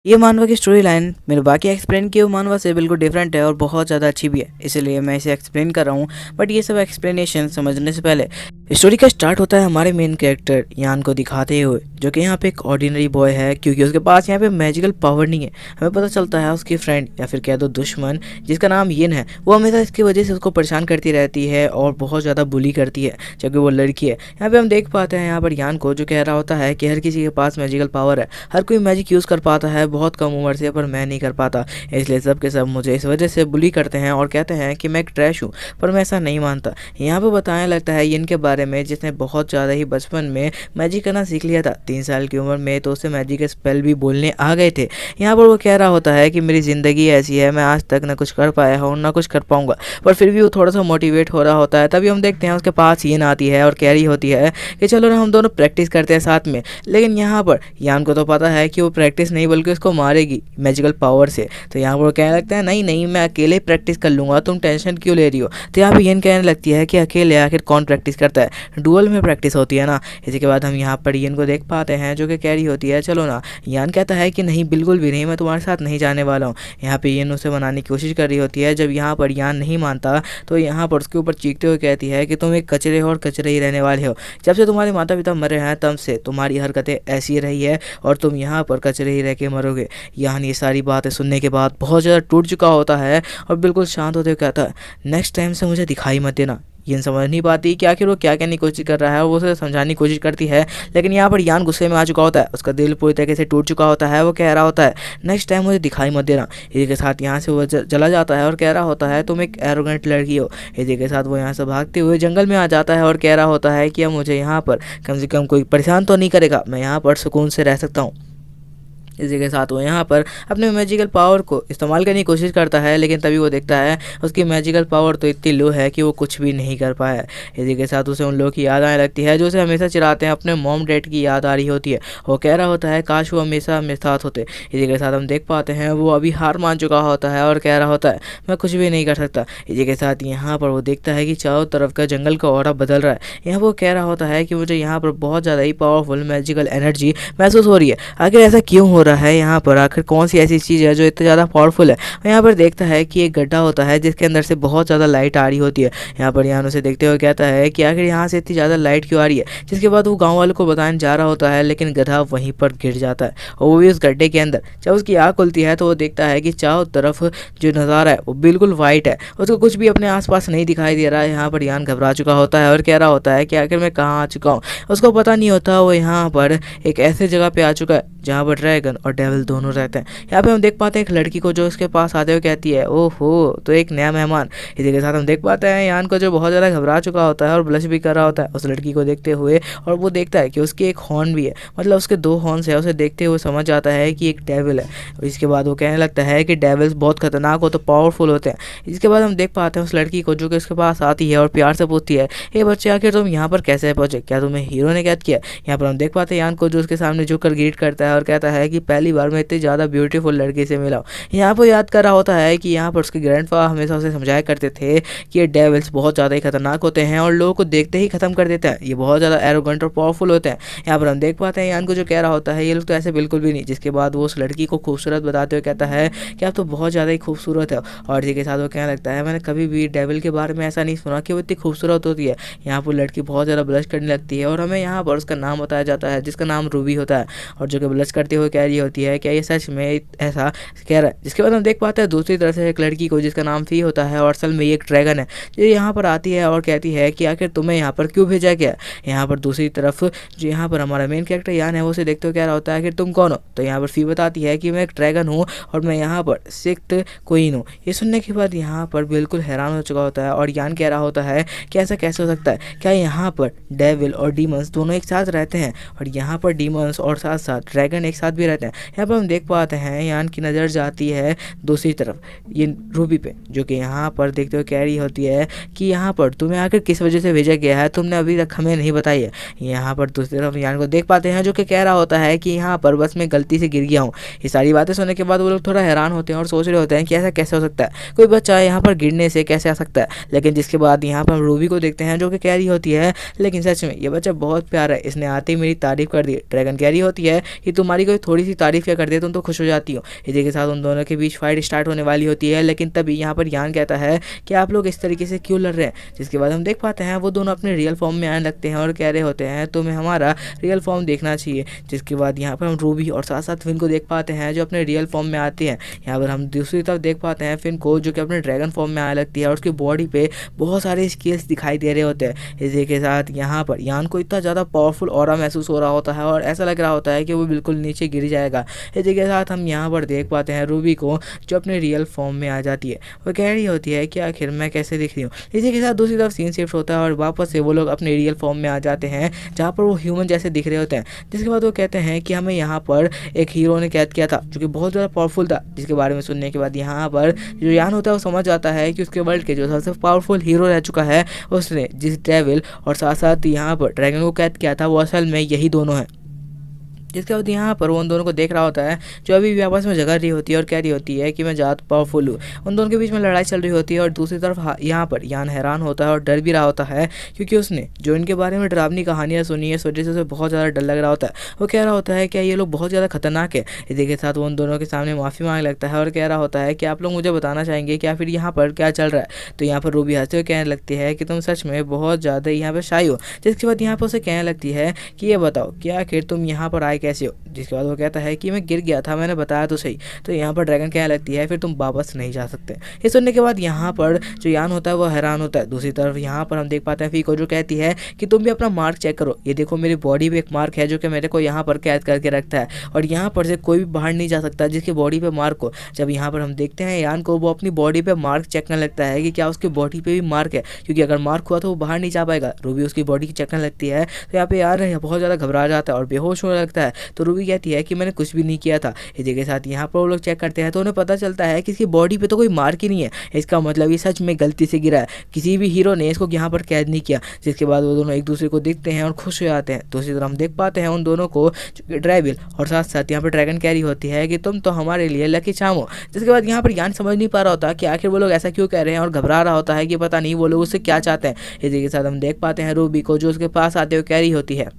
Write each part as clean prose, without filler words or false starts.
ये मानवा की स्टोरी लाइन मैंने बाकी एक्सप्लेन की वो मानवा से बिल्कुल डिफरेंट है और बहुत ज़्यादा अच्छी भी है, इसलिए मैं इसे एक्सप्लेन कर रहा हूँ। बट ये सब एक्सप्लेनेशन समझने से पहले स्टोरी का स्टार्ट होता है हमारे मेन कैरेक्टर यान को दिखाते हुए, जो कि यहाँ पे एक ऑर्डिनरी बॉय है क्योंकि उसके पास यहाँ पे मैजिकल पावर नहीं है। हमें पता चलता है उसकी फ्रेंड या फिर कह दो दुश्मन जिसका नाम यिन है, वो हमेशा इसकी वजह से उसको परेशान करती रहती है और बहुत ज़्यादा बुली करती है, जबकि वो लड़की है। यहाँ पे हम देख पाते हैं यहाँ पर यान को जो कह रहा होता है कि हर किसी के पास मैजिकल पावर है, हर कोई मैजिक यूज़ कर पाता है बहुत कम उम्र से, पर मैं नहीं कर पाता, इसलिए सब के सब मुझे इस वजह से बुली करते हैं और कहते हैं कि मैं एक ट्रैश हूँ। पर मैं ऐसा नहीं मानता। यहाँ पे बताने लगता है यिन के बारे में जिसने बहुत ज़्यादा ही बचपन में मैजिक करना सीख लिया था। 3 साल की उम्र में तो उसे मैजिक के स्पेल भी बोलने आ गए थे। यहाँ पर वो कह रहा होता है कि मेरी ज़िंदगी ऐसी है, मैं आज तक ना कुछ कर पाया हूँ ना कुछ कर पाऊंगा, पर फिर भी वो थोड़ा सा मोटिवेट हो रहा होता है। तभी हम देखते हैं उसके पास यिन आती है और कह रही होती है कि चलो ना हम दोनों प्रैक्टिस करते हैं साथ में। लेकिन यहाँ पर यान को तो पता है कि वो प्रैक्टिस नहीं बल्कि उसको मारेगी मैजिकल पावर से। तो यहाँ पर वो कहने लगता है नहीं नहीं, मैं अकेले प्रैक्टिस कर लूँगा, तुम टेंशन क्यों ले रही हो। तो यहाँ पर यिन कहने लगती है कि अकेले आखिर कौन प्रैक्टिस करता है, डुअल में प्रैक्टिस होती है ना। इसी के बाद हम यहाँ पर यिन को देख पाते हैं जो कि कह रही होती है चलो ना। यान कहता है कि नहीं बिल्कुल भी नहीं, मैं तुम्हारे साथ नहीं जाने वाला हूँ। यहाँ पे यिन उसे मनाने की कोशिश कर रही होती है। जब यहाँ पर यान नहीं मानता तो यहाँ पर उसके ऊपर चीखते हुए कहती है कि तुम एक कचरे हो और कचरे ही रहने वाले हो। जब से तुम्हारे माता पिता मरे हैं तब से तुम्हारी हरकतें ऐसी रही है और तुम यहाँ पर कचरे ही रह के मरोगे। यान ये सारी बातें सुनने के बाद बहुत ज़्यादा टूट चुका होता है और बिल्कुल शांत होते हुए कहता है नेक्स्ट टाइम से मुझे दिखाई मत देना। यिन समझ नहीं पाती कि आखिर वो क्या कहने की कोशिश कर रहा है, वो उसे समझाने की कोशिश करती है। लेकिन यहाँ पर यान गुस्से में आ चुका होता है, उसका दिल पूरी तरीके से टूट चुका होता है। वो कह रहा होता है नेक्स्ट टाइम मुझे दिखाई मत देना। इसी के साथ यहाँ से वो चला जाता है और कह रहा होता है तुम एक एरोगेंट लड़की हो। इसी के साथ वो यहाँ से भागते हुए जंगल में आ जाता है और कह रहा होता है कि अब मुझे यहाँ पर कम से कम कोई परेशान तो नहीं करेगा, मैं यहाँ पर सुकून से रह सकता हूँ। इसी के साथ वो यहाँ पर अपने मैजिकल पावर को इस्तेमाल करने की कोशिश करता है, लेकिन तभी वो देखता है उसकी मैजिकल पावर तो इतनी लो है कि वो कुछ भी नहीं कर पाया। इसी के साथ उसे उन लोगों की याद आने लगती है जो उसे हमेशा चिढ़ाते हैं, अपने मॉम डैड की याद आ रही होती है। वो कह रहा होता है काश वो हमेशा मेरे साथ होते। इसी के साथ हम देख पाते हैं वो अभी हार मान चुका होता है और कह रहा होता है मैं कुछ भी नहीं कर सकता। इसी के साथ यहाँ पर वो देखता है कि चारों तरफ का जंगल का ऑरा बदल रहा है। यहाँ वो कह रहा होता है कि मुझे यहाँ पर बहुत ज़्यादा ही पावरफुल मैजिकल एनर्जी महसूस हो रही है। आखिर ऐसा क्यों हो रहा है, यहाँ पर आखिर कौन सी ऐसी चीज़ है जो इतना ज़्यादा पावरफुल है। यहाँ पर देखता है कि एक गड्ढा होता है जिसके अंदर से बहुत ज़्यादा लाइट आ रही होती है। यहाँ पर यान उसे देखते हुए कहता है कि आखिर यहाँ से इतनी ज़्यादा लाइट क्यों आ रही है। जिसके बाद वो गाँव वालों को बताने जा रहा होता है, लेकिन गधा वहीं पर गिर जाता है और वो भी उस गड्ढे के अंदर। जब उसकी आँख खुलती है तो वो देखता है कि चारों तरफ जो नज़ारा है वो बिल्कुल वाइट है, उसको कुछ भी अपने आसपास नहीं दिखाई दे रहा है। यहाँ पर यान घबरा चुका होता है और कह रहा होता है कि आखिर मैं कहाँ आ चुका हूँ। उसको पता नहीं होता वो यहाँ पर एक ऐसे जगह पे आ चुका है जहाँ पर ड्रैगन और डेविल दोनों रहते हैं। यहाँ पे हम देख पाते हैं एक लड़की को जो उसके पास आते हुए कहती है ओहो तो एक नया मेहमान। इसी के साथ हम देख पाते हैं यान को जो बहुत ज़्यादा घबरा चुका होता है और ब्लश भी कर रहा होता है उस लड़की को देखते हुए, और वो देखता है कि उसकी एक हॉर्न भी है, मतलब उसके 2 हॉर्न्स है। उसे देखते हुए समझ जाता है कि एक डेविल है। और इसके बाद वो कहने लगता है कि डेविल्स बहुत खतरनाक हो तो पावरफुल होते हैं। इसके बाद हम देख पाते हैं उस लड़की को जो कि उसके पास आती है और प्यार से पूछती है ये बच्चे आखिर तुम यहाँ पर कैसे पहुँचे, क्या तुम्हें हीरो ने कैद किया। यहाँ पर हम देख पाते हैं यान को जो उसके सामने झुककर ग्रीट करता है और कहता है कि पहली बार मैं इतनी ज़्यादा ब्यूटीफुल लड़की से मिला हूँ। यहाँ पर याद कर रहा होता है कि यहाँ पर उसके ग्रैंडफादर हमेशा उसे समझाया करते थे कि ये डेविल्स बहुत ज़्यादा ही खतरनाक होते हैं और लोगों को देखते ही खत्म कर देते हैं, ये बहुत ज़्यादा एरोगेंट और पावरफुल होते हैं। यहाँ पर हम देख पाते हैं यान को जो कह रहा होता है ये लोग तो ऐसे बिल्कुल भी नहीं। जिसके बाद वो उस लड़की को खूबसूरत बताते हुए कहता है कि आप तो बहुत ज़्यादा ही खूबसूरत है। और इसी के साथ वो कहने लगता है मैंने कभी भी डेविल के बारे में ऐसा नहीं सुना कि वो इतनी खूबसूरत होती है। यहाँ पर लड़की बहुत ज़्यादा ब्लश करने लगती है और हमें यहाँ पर उसका नाम बताया जाता है जिसका नाम रूबी होता है, और जो कि ब्लश करते हुए कह रही होती है क्या ये सच में ऐसा कह रहा है। जिसके बाद हम देख पाते हैं दूसरी तरफ से एक लड़की को जिसका नाम फी होता है और असल में ये एक ड्रैगन है, जो यहाँ पर आती है और कहती है कि आखिर तुम्हें यहाँ पर क्यों भेजा गया। यहाँ पर दूसरी तरफ जो यहाँ पर हमारा मेन कैरेक्टर यान है वो उसे देखते हुए कह रहा होता है आखिर तुम कौन हो। तो यहाँ पर फी बताती है कि मैं एक ड्रैगन हूँ और मैं यहाँ पर 6th क्वीन हूँ। ये सुनने के बाद यहाँ पर बिल्कुल हैरान हो चुका होता है और यान कह रहा होता है कि ऐसा कैसे हो सकता है, क्या यहाँ पर डेविल और डीमंस दोनों एक साथ रहते हैं और यहाँ पर डीमंस और साथ साथ ड्रैगन एक साथ भी रहते हैं। यहाँ पर हम देख पाते हैं यान की नज़र जाती है दूसरी तरफ ये रूबी पे, जो कि यहाँ पर देखते हुए कह रही होती है कि यहाँ पर तुम्हें आखिर किस वजह से भेजा गया है, तुमने अभी तक हमें नहीं बताई है। यहाँ पर दूसरी तरफ यान को देख पाते हैं जो कि कह रहा होता है कि यहाँ पर बस मैं गलती से गिर गया हूँ। ये सारी बातें सुनने के बाद वो लोग थोड़ा हैरान होते हैं और सोच रहे होते हैं कि ऐसा कैसे हो सकता है, कोई बच्चा यहाँ पर गिरने से कैसे आ सकता है। लेकिन जिसके बाद यहाँ पर हम रूबी को देखते हैं जो कि कह रही होती है लेकिन सच में ये बच्चा बहुत प्यारा है, इसने आते ही मेरी तारीफ कर दी। ड्रैगन कह रही होती है कि तुम्हारी कोई थोड़ी सी तारीफ क्या कर दिया तुम तो खुश हो जाती हो। इसी के साथ उन दोनों के बीच फाइट स्टार्ट होने वाली होती है, लेकिन तभी यहाँ पर यान कहता है कि आप लोग इस तरीके से क्यों लड़ रहे हैं। जिसके बाद हम देख पाते हैं वो दोनों अपने रियल फॉर्म में आने लगते हैं और कह रहे होते हैं तुम्हें हमारा रियल फॉर्म देखना चाहिए। जिसके बाद यहाँ पर हम रूबी और साथ साथ फिन को देख पाते हैं जो अपने रियल फॉर्म में आते हैं। यहाँ पर हम दूसरी तरफ देख पाते हैं फिन को जो कि अपने ड्रैगन फॉर्म में आने लगती है और उसकी बॉडी पे बहुत सारे स्किल्स दिखाई दे रहे होते हैं। इसी के साथ यहाँ पर यान को इतना ज़्यादा पावरफुल ऑरा महसूस हो रहा होता है और ऐसा लग रहा होता है कि वो बिल्कुल नीचे गिर जाएगा। इसी के साथ हम यहाँ पर देख पाते हैं रूबी को जो अपने रियल फॉर्म में आ जाती है। वो कह रही होती है कि आखिर मैं कैसे दिख रही हूँ। इसी के साथ दूसरी तरफ सीन शिफ्ट होता है और वापस से वो लोग अपने रियल फॉर्म में आ जाते हैं जहाँ पर वो ह्यूमन जैसे दिख रहे होते हैं। जिसके बाद वो कहते हैं कि हमें यहाँ पर एक हीरो ने कैद किया था जो कि बहुत ज़्यादा पावरफुल था। जिसके बारे में सुनने के बाद यहाँ पर जो यान होता है वो समझ जाता है कि उसके वर्ल्ड के जो सबसे पावरफुल हीरो रह चुका है उसने जिस डेविल और साथ साथ यहाँ पर ड्रैगन को कैद किया था वो असल में यही दोनों हैं। जिसके बाद यहाँ पर वो उन दोनों को देख रहा होता है जो अभी भी आपस में झगड़ रही होती है और कह रही होती है कि मैं ज़्यादा पावरफुल हूँ। उन दोनों के बीच में लड़ाई चल रही होती है और दूसरी तरफ यहाँ पर यान हैरान होता है और डर भी रहा होता है क्योंकि उसने जो इनके बारे में डरावनी कहानियाँ सुनी है इस वजह से उसे बहुत ज़्यादा डर लग रहा होता है। वो कह रहा होता है कि ये लोग बहुत ज़्यादा खतरनाक है। इसी के साथ वो उन दोनों के सामने माफ़ी मांगने लगता है और कह रहा होता है कि आप लोग मुझे बताना चाहेंगे कि फिर यहाँ पर क्या चल रहा है। तो यहाँ पर रूबी हंसते हुए कहने लगती है कि तुम सच में बहुत ज़्यादा यहाँ पर शाई हो। जिसके बाद यहाँ पर उसे कहने लगती है कि ये बताओ कि आखिर तुम यहाँ पर आए कैसे हो। जिसके बाद वो कहता है कि मैं गिर गया था, मैंने बताया तो सही। तो यहाँ पर ड्रैगन कहने लगती है फिर तुम वापस नहीं जा सकते। ये सुनने के बाद यहाँ पर जो यान होता है वो हैरान होता है। दूसरी तरफ यहाँ पर हम देख पाते हैं फीको जो कहती है कि तुम भी अपना मार्क चेक करो, ये देखो मेरी बॉडी पे एक मार्क है जो कि मेरे को यहाँ पर कैद करके रखता है और यहाँ पर से कोई भी बाहर नहीं जा सकता जिसकी बॉडी पे मार्क हो। जब यहाँ पर हम देखते हैं यान को वो अपनी बॉडी पे मार्क चेक करने लगता है कि क्या उसकी बॉडी पे भी मार्क है, क्योंकि अगर मार्क हुआ तो वो बाहर नहीं जा पाएगा। रूबी उसकी बॉडी की चेक करने लगती है तो यहाँ पे यार बहुत ज़्यादा घबरा जाता है और बेहोश होने लगता है। तो रूबी कहती है कि मैंने कुछ भी नहीं किया था। इसी के साथ यहाँ पर वो लोग चेक करते हैं तो उन्हें पता चलता है कि इसकी बॉडी पे तो कोई मार्क ही नहीं है। इसका मतलब ये सच में गलती से गिरा है, किसी भी हीरो ने इसको यहाँ पर कैद नहीं किया। जिसके बाद वो दोनों एक दूसरे को देखते हैं और खुश हो जाते हैं। दूसरी तरफ हम देख पाते हैं उन दोनों को ड्राइविल और साथ साथ यहाँ पर ड्रैगन कैरी होती है कि तुम तो हमारे लिए लकी चार्म हो। जिसके बाद यहाँ पर यान समझ नहीं पा रहा होता कि आखिर वो लोग ऐसा क्यों कह रहे हैं और घबरा रहा होता है कि पता नहीं वो लोग उससे क्या चाहते हैं। इसी के साथ हम देख पाते हैं रूबी को जो उसके पास आते हुए कैरी होती है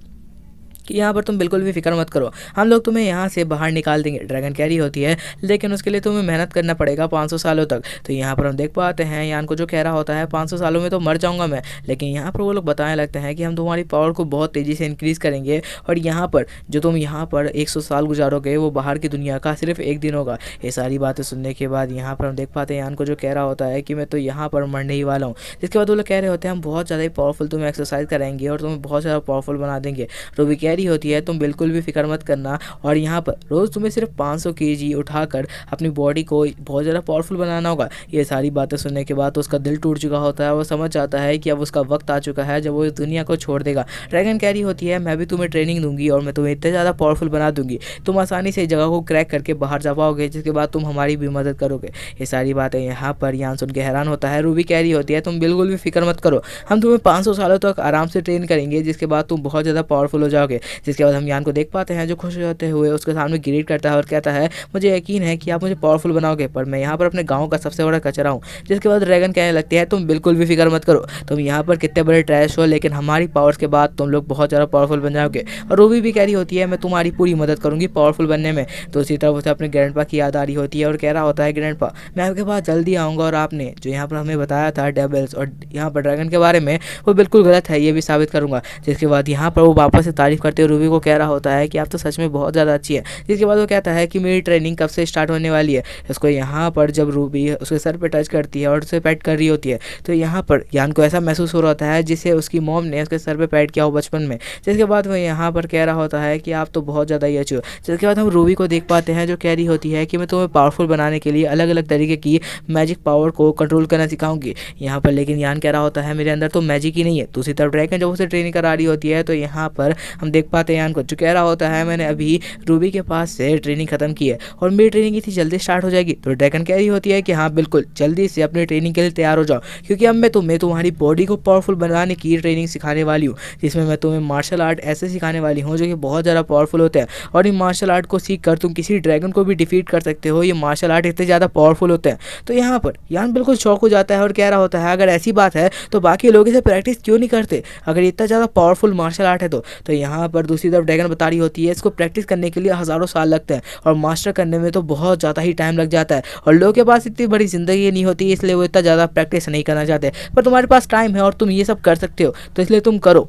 कि यहाँ पर तुम बिल्कुल भी फिक्र मत करो, हम लोग तुम्हें यहाँ से बाहर निकाल देंगे। ड्रैगन कैरी होती है लेकिन उसके लिए तुम्हें मेहनत करना पड़ेगा 500 सालों तक। तो यहाँ पर हम देख पाते हैं यान को जो कह रहा होता है 500 सालों में तो मर जाऊँगा मैं, लेकिन यहाँ पर वो लोग बताने लगते हैं कि हम तुम्हारी पावर को बहुत तेज़ी से इंक्रीज़ करेंगे और यहाँ पर जो तुम यहाँ पर 100 साल गुजारोगे वो बाहर की दुनिया का सिर्फ एक दिन होगा। ये सारी बातें सुनने के बाद यहाँ पर हम देख पाते हैं यान को जो कह रहा होता है कि मैं तो यहाँ पर मरने ही वाला हूँ। जिसके बाद वो लोग कह रहे होते हैं हम बहुत ज़्यादा ही पावरफुल तुम्हें एक्सरसाइज कराएंगे और तुम्हें बहुत ज़्यादा पावरफुल बना देंगे। रूबी कह रही होती है तुम बिल्कुल भी फिक्र मत करना और यहाँ पर रोज़ तुम्हें सिर्फ 500 केजी उठाकर अपनी बॉडी को बहुत ज़्यादा पावरफुल बनाना होगा। ये सारी बातें सुनने के बाद तो उसका दिल टूट चुका होता है। वो समझ जाता है कि अब उसका वक्त आ चुका है जब वो इस दुनिया को छोड़ देगा। ड्रैगन कैरी होती है मैं भी तुम्हें ट्रेनिंग दूंगी और मैं तुम्हें इतने ज़्यादा पावरफुल बना दूंगी तुम आसानी से इस जगह को क्रैक करके बाहर जा पाओगे, जिसके बाद तुम हमारी भी मदद करोगे। ये सारी बातें यहाँ पर यान सुन के हैरान होता है। रूबी कैरी होती है तुम बिल्कुल भी फिक्र मत करो, हम तुम्हें 500 सालों तक आराम से ट्रेन करेंगे जिसके बाद तुम बहुत ज़्यादा पावरफुल हो जाओगे। जिसके बाद हम यान को देख पाते हैं जो खुश होते हुए उसके सामने ग्रीट करता है और कहता है मुझे यकीन है कि आप मुझे पावरफुल बनाओगे, पर मैं यहाँ पर अपने गांव का सबसे बड़ा कचरा हूँ। जिसके बाद ड्रैगन कहने लगती है तुम बिल्कुल भी फिक्र मत करो, तुम यहाँ पर कितने बड़े ट्रैश हो लेकिन हमारी पावर्स के बाद तुम लोग बहुत ज़्यादा पावरफुल बन जाओगे। और रूबी भी कह रही होती है मैं तुम्हारी पूरी मदद करूँगी पावरफुल बनने में। तो उसी तरफ उसे अपने ग्रैंडपा की याद आ रही होती है और कह रहा होता है ग्रैंडपा मैं आपके पास जल्दी आऊँगा और आपने जो यहाँ पर हमें बताया था डेविल्स और यहाँ पर ड्रैगन के बारे में वो बिल्कुल गलत है, ये भी साबित करूँगा। जिसके बाद यहाँ पर वो वापस से तारीफ करते हुए रूबी को कह रहा होता है कि आप तो सच में बहुत ज़्यादा अच्छी है। जिसके बाद वो कहता है कि मेरी ट्रेनिंग कब से स्टार्ट होने वाली है। इसको यहाँ पर जब रूबी उसके सर पे टच करती है और उसे पैट कर रही होती है तो यहाँ पर यान को ऐसा महसूस हो रहा होता है जिसे उसकी मॉम ने उसके सर पे पैट किया हो बचपन में। जिसके बाद वो यहाँ पर कह रहा होता है कि आप तो बहुत ज़्यादा ही अच्छे हो। जिसके बाद हम रूबी को देख पाते हैं जो कह रही होती है कि मैं तुम्हें पावरफुल बनाने के लिए अलग अलग तरीके की मैजिक पावर को कंट्रोल करना सिखाऊंगी यहाँ पर। लेकिन यान कह रहा होता है मेरे अंदर तो मैजिक ही नहीं है। दूसरी तरफ ड्रैगन जब उसे ट्रेनिंग करा रही होती है तो यहाँ पर हम देख पाते हैं यान को जो कह रहा होता है मैंने अभी रूबी के पास से ट्रेनिंग खत्म की है और मेरी ट्रेनिंग इतनी जल्दी स्टार्ट हो जाएगी। तो ड्रैगन कह रही होती है कि हाँ बिल्कुल जल्दी से अपनी ट्रेनिंग के लिए तैयार हो जाओ, क्योंकि अब मैं तुम्हारी बॉडी को पावरफुल बनाने की ट्रेनिंग सिखाने वाली हूँ, जिसमें मैं तुम्हें मार्शल आर्ट ऐसे सिखाने वाली हूँ जो कि बहुत ज़्यादा पावरफुल होते हैं और इन मार्शल आर्ट को सीख कर तुम किसी ड्रैगन को भी डिफीट कर सकते हो। ये मार्शल आर्ट इतने ज़्यादा पावरफुल होते हैं। तो यहाँ पर यान बिल्कुल शौक हो जाता है और कह रहा होता है अगर ऐसी बात है तो बाकी लोग इसे प्रैक्टिस क्यों नहीं करते, अगर इतना ज़्यादा पावरफुल मार्शल आर्ट है तो यहाँ यहाँ पर दूसरी तरफ ड्रैगन बता रही होती है इसको प्रैक्टिस करने के लिए हज़ारों साल लगते हैं और मास्टर करने में तो बहुत ज़्यादा ही टाइम लग जाता है और लोगों के पास इतनी बड़ी ज़िंदगी नहीं होती, इसलिए वो इतना ज़्यादा प्रैक्टिस नहीं करना चाहते। पर तुम्हारे पास टाइम है और तुम ये सब कर सकते हो, तो इसलिए तुम करो।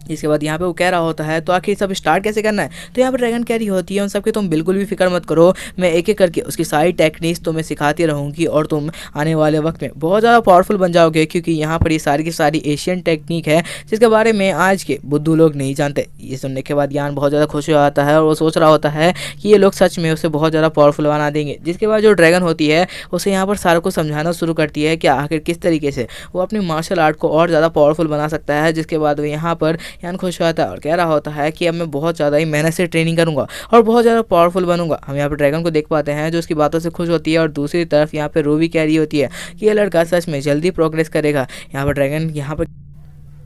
इसके बाद यहाँ पे वो कह रहा होता है तो आखिर सब स्टार्ट कैसे करना है। तो यहाँ पर ड्रैगन कह रही होती है उन सबकी तुम बिल्कुल भी फिक्र मत करो, मैं एक एक करके उसकी सारी टेक्निक्स तुम्हें सिखाती रहूँगी और तुम आने वाले वक्त में बहुत ज़्यादा पावरफुल बन जाओगे, क्योंकि यहाँ पर ये सारी की सारी एशियन टेक्निक है जिसके बारे में आज के बुद्धू लोग नहीं जानते। ये सुनने के बाद यान बहुत ज़्यादा खुश हो जाता है और वो सोच रहा होता है कि ये लोग सच में उसे बहुत ज़्यादा पावरफुल बना देंगे। जिसके बाद जो ड्रैगन होती है उसे यहाँ पर सारों को समझाना शुरू करती है कि आखिर किस तरीके से वो अपनी मार्शल आर्ट को और ज़्यादा पावरफुल बना सकता है। जिसके बाद वो यहाँ पर यान खुश हो जाता है और कह रहा होता है कि अब मैं बहुत ज़्यादा ही मेहनत से ट्रेनिंग करूंगा और बहुत ज़्यादा पावरफुल बनूंगा। हम यहाँ पर ड्रैगन को देख पाते हैं जो उसकी बातों से खुश होती है और दूसरी तरफ यहाँ पे रूबी कह रही होती है कि ये लड़का सच में जल्दी प्रोग्रेस करेगा। यहाँ पर ड्रैगन यहाँ पर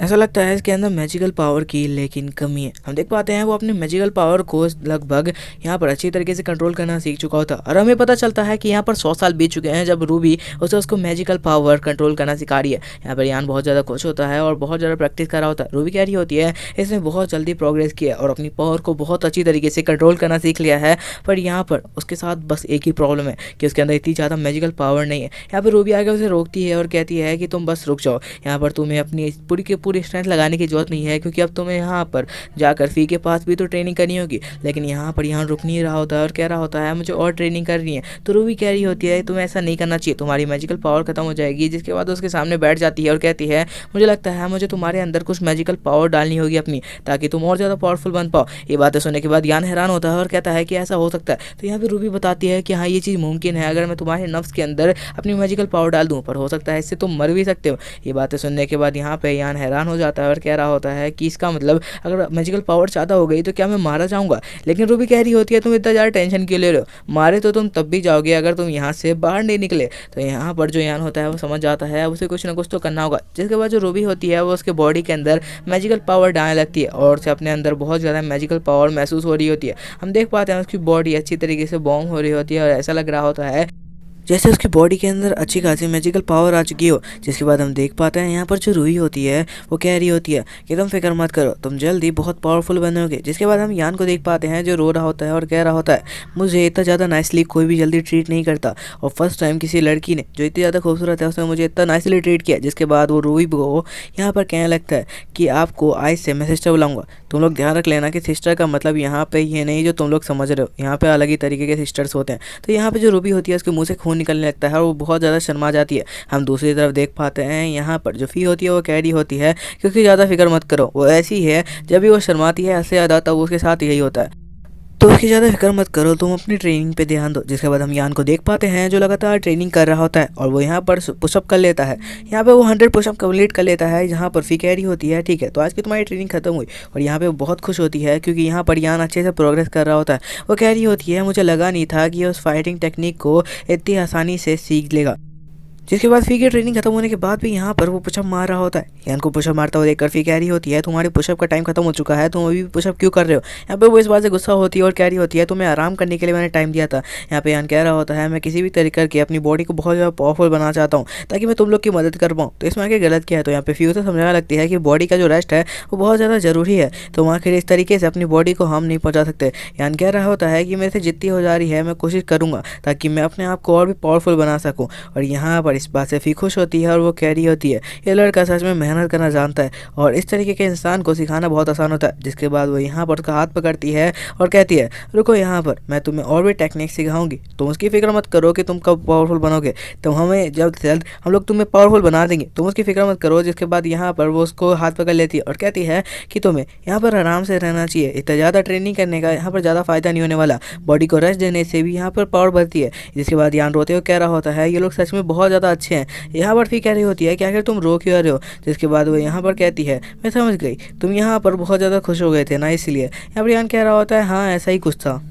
ऐसा लगता है इसके अंदर मैजिकल पावर की लेकिन कमी है। हम देख पाते हैं वो अपने मैजिकल पावर को लगभग यहाँ पर अच्छी तरीके से कंट्रोल करना सीख चुका होता और हमें पता चलता है कि यहाँ पर 100 साल बीत चुके हैं जब रूबी उसको मैजिकल पावर कंट्रोल करना सिखा रही है। यहाँ पर यान बहुत ज़्यादा खुश होता है और बहुत ज़्यादा प्रैक्टिस कर रहा होता है। रूबी कह रही होती है इसने बहुत जल्दी प्रोग्रेस किया और अपनी पावर को बहुत अच्छी तरीके से कंट्रोल करना सीख लिया है, पर यहाँ पर उसके साथ बस एक ही प्रॉब्लम है कि उसके अंदर इतनी ज़्यादा मैजिकल पावर नहीं है। यहाँ पर रूबी आकर उसे रोकती है और कहती है कि तुम बस रुक जाओ, यहाँ पर तुम्हें अपनी पूरी स्ट्रेंथ लगाने की जरूरत नहीं है, क्योंकि अब तुम्हें यहाँ पर जाकर फी के पास भी तो ट्रेनिंग करनी होगी। लेकिन यहाँ पर यहाँ रुक नहीं रहा होता है और कह रहा होता है मुझे और ट्रेनिंग करनी है। तो रूबी कह रही होती है तुम्हें ऐसा नहीं करना चाहिए, तुम्हारी मैजिकल पावर खत्म हो जाएगी। जिसके बाद उसके सामने बैठ जाती है और कहती है मुझे लगता है मुझे तुम्हारे अंदर कुछ मैजिकल पावर डालनी होगी अपनी, ताकि तुम और ज़्यादा पावरफुल बन पाओ। ये बातें सुनने के बाद यान हैरान होता है और कहता है कि ऐसा हो सकता है। तो यहाँ पर रूबी बताती है कि हाँ ये चीज़ मुमकिन है, अगर मैं तुम्हारे नफ्स के अंदर अपनी मैजिकल पावर डाल दूँ, पर हो सकता है इससे तुम मर भी सकते हो। ये बातें सुनने के बाद यहाँ पे यान हैरान हो जाता है और कह रहा होता है कि इसका मतलब अगर मैजिकल पावर ज़्यादा हो गई तो क्या मैं मारा जाऊंगा। लेकिन रूबी कह रही होती है तुम इतना ज़्यादा टेंशन क्यों ले रहे हो, मारे तो तुम तब भी जाओगे अगर तुम यहाँ से बाहर नहीं निकले। तो यहाँ पर जो यान होता है वो समझ जाता है उसे कुछ ना कुछ तो करना होगा। जिसके बाद जो रूबी होती है वो उसके बॉडी के अंदर मैजिकल पावर डालने लगती है और उसे अपने अंदर बहुत ज़्यादा मैजिकल पावर महसूस हो रही होती है। हम देख पाते हैं उसकी बॉडी अच्छी तरीके से बॉर्म हो रही होती है और ऐसा लग रहा होता है जैसे उसकी बॉडी के अंदर अच्छी खासी मैजिकल पावर आ चुकी हो। जिसके बाद हम देख पाते हैं यहाँ पर जो रूही होती है वो कह रही होती है कि तुम फिक्र मत करो, तुम जल्दी बहुत पावरफुल बनोगे। जिसके बाद हम यान को देख पाते हैं जो रो रहा होता है और कह रहा होता है मुझे इतना ज़्यादा नाइसली कोई भी जल्दी ट्रीट नहीं करता, और फर्स्ट टाइम किसी लड़की ने जो इतनी ज़्यादा खूबसूरत है उसने मुझे इतना नाइसली ट्रीट किया। जिसके बाद वो रूही को यहाँ पर कहने लगता है कि आपको आज से मैं सिस्टर बुलाऊंगा। तुम लोग ध्यान रख लेना कि सिस्टर का मतलब यहाँ पे ये नहीं जो तुम लोग समझ रहे हो, यहाँ पे अलग ही तरीके के सिस्टर्स होते हैं। तो यहाँ पे जो रूबी होती है उसके मुंह से खून निकलने लगता है और वो बहुत ज़्यादा शर्मा जाती है। हम दूसरी तरफ देख पाते हैं यहाँ पर जो फी होती है वो कह रही होती है क्योंकि ज़्यादा फिक्र मत करो, वो ऐसी है जब भी वो शर्माती है ऐसे ज़्यादा तब उसके साथ यही होता है, तो उसकी ज़्यादा फिक्र मत करो, तुम अपनी ट्रेनिंग पे ध्यान दो। जिसके बाद हम यान को देख पाते हैं जो लगातार ट्रेनिंग कर रहा होता है और वो यहाँ पर पुशअप कर लेता है। यहाँ पे वो 100 पुशअप कंप्लीट कर लेता है। जहाँ पर फी कह रही होती है ठीक है तो आज की तुम्हारी ट्रेनिंग खत्म हुई, और यहाँ पे वो बहुत खुश होती है क्योंकि यहाँ पर यान अच्छे से प्रोग्रेस कर रहा होता है। वो कह रही होती है मुझे लगा नहीं था कि उस फाइटिंग टेक्निक को इतनी आसानी से सीख लेगा। जिसके बाद फी की ट्रेनिंग खत्म होने के बाद भी यहाँ पर वो पुशअप मार रहा होता है। यान को पुशअप मारता हुआ देखकर फी कह रही होती है तुम्हारे पुशअप का टाइम खत्म हो चुका है, तुम अभी पुशअप क्यों कर रहे हो। यहाँ पे वो इस बात से गुस्सा होती है और कह रही होती है तुम्हें आराम करने के लिए मैंने टाइम दिया था। यहाँ पे यान कह रहा होता है मैं किसी भी तरीके करके अपनी बॉडी को बहुत ज़्यादा पावरफुल बनाना चाहता हूँ ताकि मैं तुम लोग की मदद कर पाऊँ। तो इसमें आगे गलत क्या है। तो यहाँ पे फी उसे समझाने लगती है कि बॉडी का जो रेस्ट है वो बहुत ज़्यादा ज़रूरी है, तो आखिर इस तरीके से अपनी बॉडी को हम नहीं पहुँचा सकते। यान कह रहा होता है कि मेरे से जितनी हो जा रही है मैं कोशिश करूँगा ताकि मैं अपने आप को और भी पावरफुल बना सकूँ। और यहाँ पर इस बात से फी खुश होती है और वो कह रही होती है ये लड़का सच में मेहनत करना जानता है और इस तरीके के इंसान को सिखाना बहुत आसान होता है। जिसके बाद वो यहाँ पर उसका हाथ पकड़ती है और कहती है रुको यहाँ पर मैं तुम्हें और भी टेक्निक सिखाऊंगी, तुम उसकी फिक्र मत करो कि तुम कब पावरफुल बनोगे, तो हमें जल्द से जल्द हम लोग तुम्हें पावरफुल बना देंगे, तुम उसकी फिक्र मत करो। जिसके बाद यहाँ पर वो उसको हाथ पकड़ लेती है और कहती है कि तुम्हें यहाँ पर आराम से रहना चाहिए, इतना ज़्यादा ट्रेनिंग करने का यहाँ पर ज़्यादा फायदा नहीं होने वाला, बॉडी को रेस्ट देने से भी यहाँ पर पावर बढ़ती है। जिसके बाद यान रोते हुए कह रहा होता है ये लोग सच में बहुत ज़्यादा अच्छे हैं। यहाँ पर फी कह रही होती है कि आखिर तुम रो क्यों रहे हो। जिसके बाद वो यहाँ पर कहती है मैं समझ गई, तुम यहाँ पर बहुत ज़्यादा खुश हो गए थे ना इसलिए। यहाँ पर यान कह रहा होता है हाँ ऐसा ही कुछ था।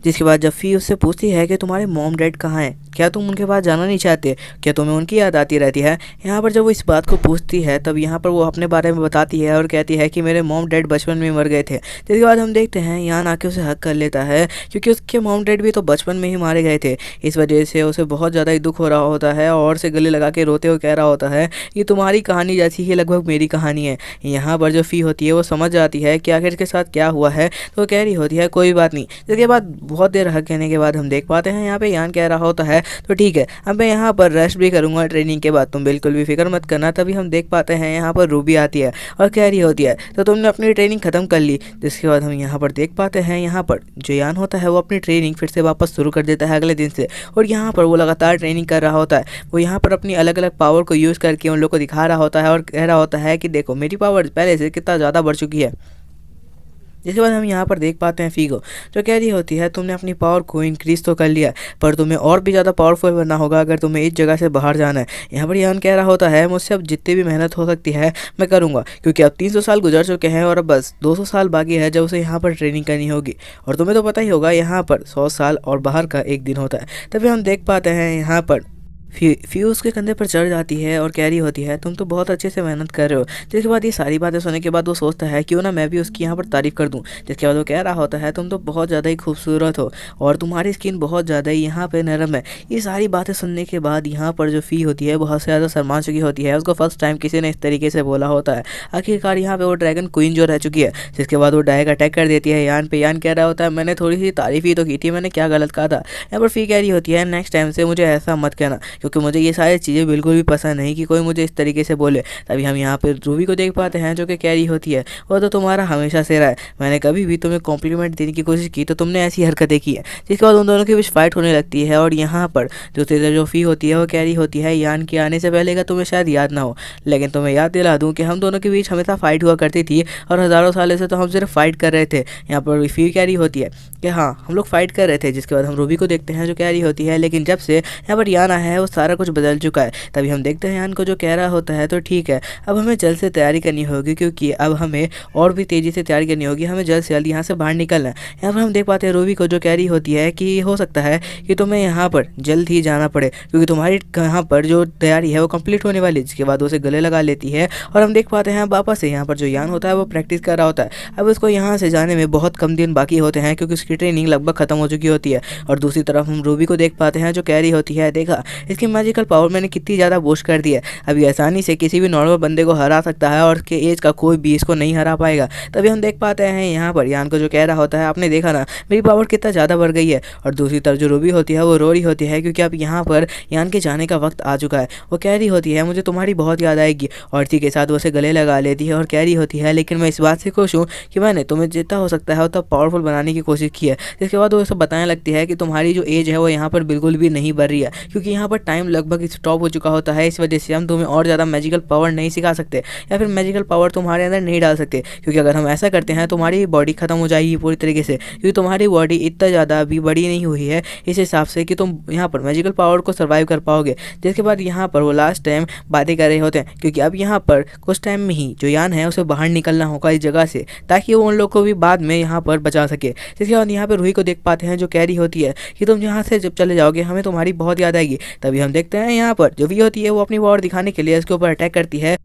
जिसके बाद जब फी उससे पूछती है कि तुम्हारे मॉम डैड कहाँ हैं, क्या तुम उनके पास जाना नहीं चाहते? क्या तुम्हें उनकी याद आती रहती है? यहाँ पर जब वो इस बात को पूछती है तब यहाँ पर वो अपने बारे में बताती है और कहती है कि मेरे मॉम डैड बचपन में मर गए थे। जिसके बाद हम देखते हैं यान आके उसे हक कर लेता है, क्योंकि उसके मॉम डैड भी तो बचपन में ही मारे गए थे। इस वजह से उसे बहुत ज़्यादा ही दुख हो रहा होता है और से गले लगा के रोते हुए कह रहा होता है ये तुम्हारी कहानी जैसी ही लगभग मेरी कहानी है। यहाँ पर जो फ़ी होती है वो समझ जाती है कि आखिर इसके साथ क्या हुआ है, तो वो कह रही होती है कोई बात नहीं। जिसके बाद बहुत देर हक कहने के बाद हम देख पाते हैं यहाँ पे यान कह रहा होता है तो ठीक है, अब मैं यहाँ पर रेस्ट भी करूँगा ट्रेनिंग के बाद, तुम बिल्कुल भी फिक्र मत करना। तभी हम देख पाते हैं यहाँ पर रूबी आती है और कह रही होती है तो तुमने अपनी ट्रेनिंग ख़त्म कर ली। जिसके बाद हम यहाँ पर देख पाते हैं यहाँ पर जो यान होता है वो अपनी ट्रेनिंग फिर से वापस शुरू कर देता है अगले दिन से, और यहाँ पर वो लगातार ट्रेनिंग कर रहा होता है। वो यहाँ पर अपनी अलग अलग पावर को यूज़ करके उन लोग को दिखा रहा होता है और कह रहा होता है कि देखो मेरी पावर पहले से कितना ज़्यादा बढ़ चुकी है। जिसके बाद हम यहाँ पर देख पाते हैं फी को, जो कह रही होती है तुमने अपनी पावर को इंक्रीज़ तो कर लिया, पर तुम्हें और भी ज़्यादा पावरफुल बनना होगा अगर तुम्हें इस जगह से बाहर जाना है। यहाँ पर यान कह रहा होता है मुझसे अब जितनी भी मेहनत हो सकती है मैं करूँगा, क्योंकि अब 300 साल गुजर चुके हैं और अब बस 200 साल बाकी है जब उसे यहाँ पर ट्रेनिंग करनी होगी। और तुम्हें तो पता ही होगा यहाँ पर 100 साल और बाहर का एक दिन होता है। तभी हम देख पाते हैं यहाँ पर फी उसके कंधे पर चढ़ जाती है और कह रही होती है तुम तो बहुत अच्छे से मेहनत कर रहे हो। जिसके बाद ये सारी बातें सुनने के बाद वो सोचता है क्यों ना मैं भी उसकी यहाँ पर तारीफ़ कर दूँ। जिसके बाद वो कह रहा होता है तुम तो बहुत ज़्यादा ही खूबसूरत हो और तुम्हारी स्किन बहुत ज़्यादा ही यहाँ पे नरम है। ये सारी बातें सुनने के बाद यहाँ पर जो फ़ी होती है बहुत से ज़्यादा शर्मा चुकी होती है। उसको फर्स्ट टाइम किसी ने इस तरीके से बोला होता है। आखिरकार यहाँ पे वो ड्रैगन क्वीन जो रह चुकी है। जिसके बाद वो डायरेक्ट अटैक कर देती है यान पे। यान कह रहा होता है मैंने थोड़ी सी तारीफ़ ही तो की थी, मैंने क्या गलत कहा था। यहाँ पर फ़ी कह रही होती है नेक्स्ट टाइम से मुझे ऐसा मत कहना, क्योंकि मुझे ये सारे चीज़ें बिल्कुल भी पसंद नहीं कि कोई मुझे इस तरीके से बोले। तभी हम यहाँ पे रूबी को देख पाते हैं जो कि कह रही होती है वो तो तुम्हारा हमेशा से रहा है, मैंने कभी भी तुम्हें कॉम्प्लीमेंट देने की कोशिश की तो तुमने ऐसी हरकतें की है। जिसके बाद उन दोनों के बीच फाइट होने लगती है और यहाँ पर जो फी होती है वो कह रही होती है यान के आने से पहले का तुम्हें शायद याद ना हो, लेकिन तुम्हें याद दिला दूँ कि हम दोनों के बीच हमेशा फ़ाइट हुआ करती थी और हज़ारों सालों से तो हम सिर्फ फाइट कर रहे थे। यहाँ पर फी कह रही होती है कि हाँ हम लोग फाइट कर रहे थे। जिसके बाद हम रूबी को देखते हैं जो कह रही होती है लेकिन जब से यहाँ पर यान आया है वो सारा कुछ बदल चुका है। तभी हम देखते हैं यान को जो कह रहा होता है तो ठीक है, अब हमें जल्द से तैयारी करनी होगी, क्योंकि अब हमें और भी तेज़ी से तैयारी करनी होगी, हमें जल्द से जल्द यहाँ से बाहर निकलना है। यहाँ पर हम देख पाते हैं रूबी को जो कह रही होती है कि हो सकता है कि तुम्हें यहाँ पर जल्द ही जाना पड़े, क्योंकि तुम्हारी यहाँ पर जो तैयारी है वो कंप्लीट होने वाली है। जिसके बाद उसे गले लगा लेती है और हम देख पाते हैं वापस से यहाँ पर जो यान होता है वो प्रैक्टिस कर रहा होता है। अब उसको यहाँ से जाने में बहुत कम दिन बाकी होते हैं, क्योंकि उसकी ट्रेनिंग लगभग खत्म हो चुकी होती है। और दूसरी तरफ हम रूबी को देख पाते हैं जो कह रही होती है देखा इसकी मैजिकल पावर मैंने कितनी ज़्यादा बूस्ट कर दी है, अभी आसानी से किसी भी नॉर्मल बंदे को हरा सकता है और उसके एज का कोई भी इसको नहीं हरा पाएगा। तभी हम देख पाते हैं यहाँ पर यान को जो कह रहा होता है आपने देखा ना मेरी पावर कितना ज़्यादा बढ़ गई है। और दूसरी तरफ जो रूबी होती है वो रो रही होती है, क्योंकि अब यहाँ पर यान के जाने का वक्त आ चुका है। वो कह रही होती है मुझे तुम्हारी बहुत याद आएगी, और इसी के साथ वो उसे गले लगा लेती है और कह रही होती है लेकिन मैं इस बात से खुश हूँ कि मैंने तुम्हें जितना हो सकता है उतना पावरफुल बनाने की कोशिश की है। जिसके बाद वो सब बताने लगती है कि तुम्हारी जो एज है वो यहाँ पर बिल्कुल भी नहीं बढ़ रही है, क्योंकि यहाँ पर टाइम लगभग स्टॉप हो चुका होता है। इस वजह से हम तुम्हें और ज़्यादा मैजिकल पावर नहीं सिखा सकते या फिर मैजिकल पावर तुम्हारे अंदर नहीं डाल सकते, क्योंकि अगर हम ऐसा करते हैं तुम्हारी बॉडी खत्म हो जाएगी पूरी तरीके से, क्योंकि तुम्हारी बॉडी इतना ज़्यादा अभी बड़ी नहीं हुई है इस हिसाब से कि तुम यहाँ पर मैजिकल पावर को सर्वाइव कर पाओगे। जिसके बाद यहाँ पर वो लास्ट टाइम बातें कर रहे होते हैं, क्योंकि अब यहाँ पर कुछ टाइम में ही जो यान है उसे बाहर निकलना होगा इस जगह से, ताकि वो उन लोग को भी बाद में यहाँ पर बचा सके। जिसके बाद यहाँ पर रूही को देख पाते हैं जो कह रही होती है कि तुम यहाँ से जब चले जाओगे हमें तुम्हारी बहुत याद आएगी। तभी हम देखते हैं यहाँ पर जो भी होती है वो अपनी पावर दिखाने के लिए इसके ऊपर अटैक करती है,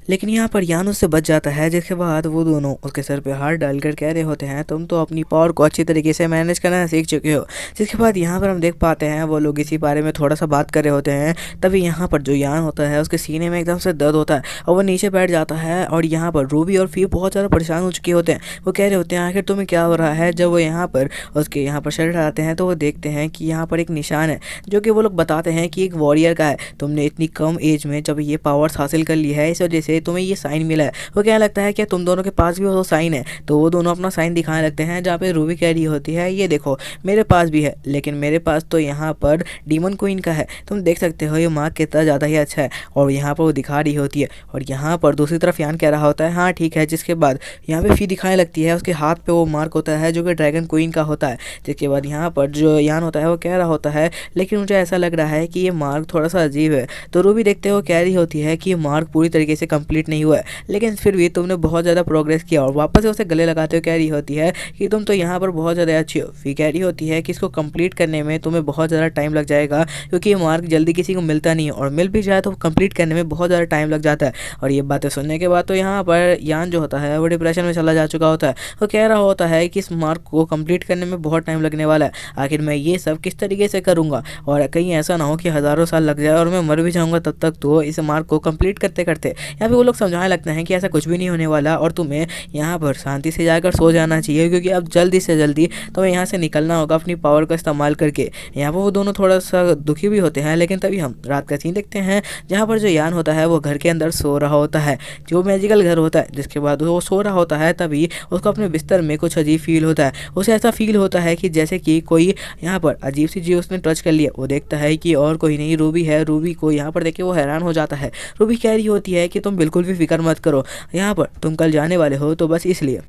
लेकिन यहाँ पर यान उससे बच जाता है। जिसके बाद वो दोनों उसके सर पे हाथ डालकर कह रहे होते हैं तुम तो अपनी पावर को अच्छी तरीके से मैनेज करना सीख चुके हो। जिसके बाद यहाँ पर हम देख पाते हैं वो लोग इसी बारे में थोड़ा सा बात कर रहे होते हैं। तभी यहाँ पर जो यान होता है उसके सीने में एकदम से दर्द होता है और वो नीचे बैठ जाता है। और यहाँ पर रूबी और फी बहुत ज़्यादा परेशान हो चुके होते हैं। वो कह रहे होते हैं आखिर तुम्हें क्या हो रहा है। जब वो यहाँ पर उसके यहाँ पर शरीर आते हैं तो वो देखते हैं कि यहाँ पर एक निशान है जो कि वो लोग बताते हैं कि एक वॉरियर का है। तुमने इतनी कम एज में जब ये पावर्स हासिल कर ली है इस वजह से तुम्हें ये साइन मिला है। वो क्या लगता है कि तुम दोनों के पास भी वो साइन है, तो वो दोनों अपना साइन दिखाने लगते हैं, जहाँ पे रूबी कह रही होती है ये देखो मेरे पास भी है, लेकिन मेरे पास तो यहाँ पर डीमन क्वीन का है, तुम देख सकते हो ये मार्क कितना ज़्यादा ही अच्छा है। और यहाँ पर वो दिखा रही होती है और यहाँ पर दूसरी तरफ यान कह रहा होता है हाँ ठीक है। जिसके बाद यहाँ पे फी दिखाने लगती है, उसके हाथ पे वो मार्क होता है जो कि ड्रैगन क्वीन का होता है। जिसके बाद यहाँ पर जो यान होता है वो कह रहा होता है लेकिन मुझे ऐसा लग रहा है कि ये मार्क थोड़ा सा अजीब है। तो रूबी देखते हो कह रही होती है कि ये मार्क पूरी तरीके से कंप्लीट नहीं हुआ है, लेकिन फिर भी तुमने बहुत ज़्यादा प्रोग्रेस किया। और वापस से उसे गले लगाते हुए कह रही होती है कि तुम तो यहाँ पर बहुत ज़्यादा अच्छी हो। फिर कह रही होती है कि इसको कंप्लीट करने में तुम्हें बहुत ज़्यादा टाइम लग जाएगा, क्योंकि ये मार्क जल्दी किसी को मिलता नहीं है, और मिल भी जाए तो कंप्लीट करने में बहुत ज़्यादा टाइम लग जाता है। और ये बातें सुनने के बाद तो यहाँ पर यान जो होता है वो डिप्रेशन में चला जा चुका होता है। वो कह रहा होता है कि इस मार्क को कंप्लीट करने में बहुत टाइम लगने वाला है, आखिर मैं ये सब किस तरीके से करूँगा, और कहीं ऐसा ना हो कि हज़ारों साल लग जाए और मैं मर भी जाऊँगा तब तक। तो इस मार्क को कंप्लीट करते करते यहाँ पे वो लोग समझाने लगते हैं कि ऐसा कुछ भी नहीं होने वाला, और तुम्हें यहाँ पर शांति से जाकर सो जाना चाहिए, क्योंकि अब जल्दी से जल्दी तुम्हें यहाँ से निकलना होगा अपनी पावर का इस्तेमाल करके। यहाँ पर वो दोनों थोड़ा सा दुखी भी होते हैं, लेकिन तभी हम रात का सीन देखते हैं जहाँ पर जो यान होता है वो घर के अंदर सो रहा होता है, जो मैजिकल घर होता है। जिसके बाद वो सो रहा होता है, तभी उसको अपने बिस्तर में कुछ अजीब फील होता है। उसे ऐसा फील होता है कि जैसे कि कोई यहाँ पर अजीब सी चीज़ उसने टच कर लिया। वो देखता है कि और कोई नहीं, रूबी है। रूबी को यहाँ पर देख के वो हैरान हो जाता है। रूबी कह रही होती है कि तुम बिल्कुल भी फिक्र मत करो, यहाँ पर तुम कल जाने वाले हो तो बस इसलिए।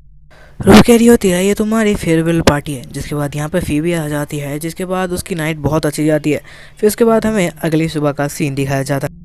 रूबी कह रही होती है ये तुम्हारी फेयरवेल पार्टी है। जिसके बाद यहाँ पर फीबी आ जाती है, जिसके बाद उसकी नाइट बहुत अच्छी जाती है। फिर उसके बाद हमें अगली सुबह का सीन दिखाया जाता है।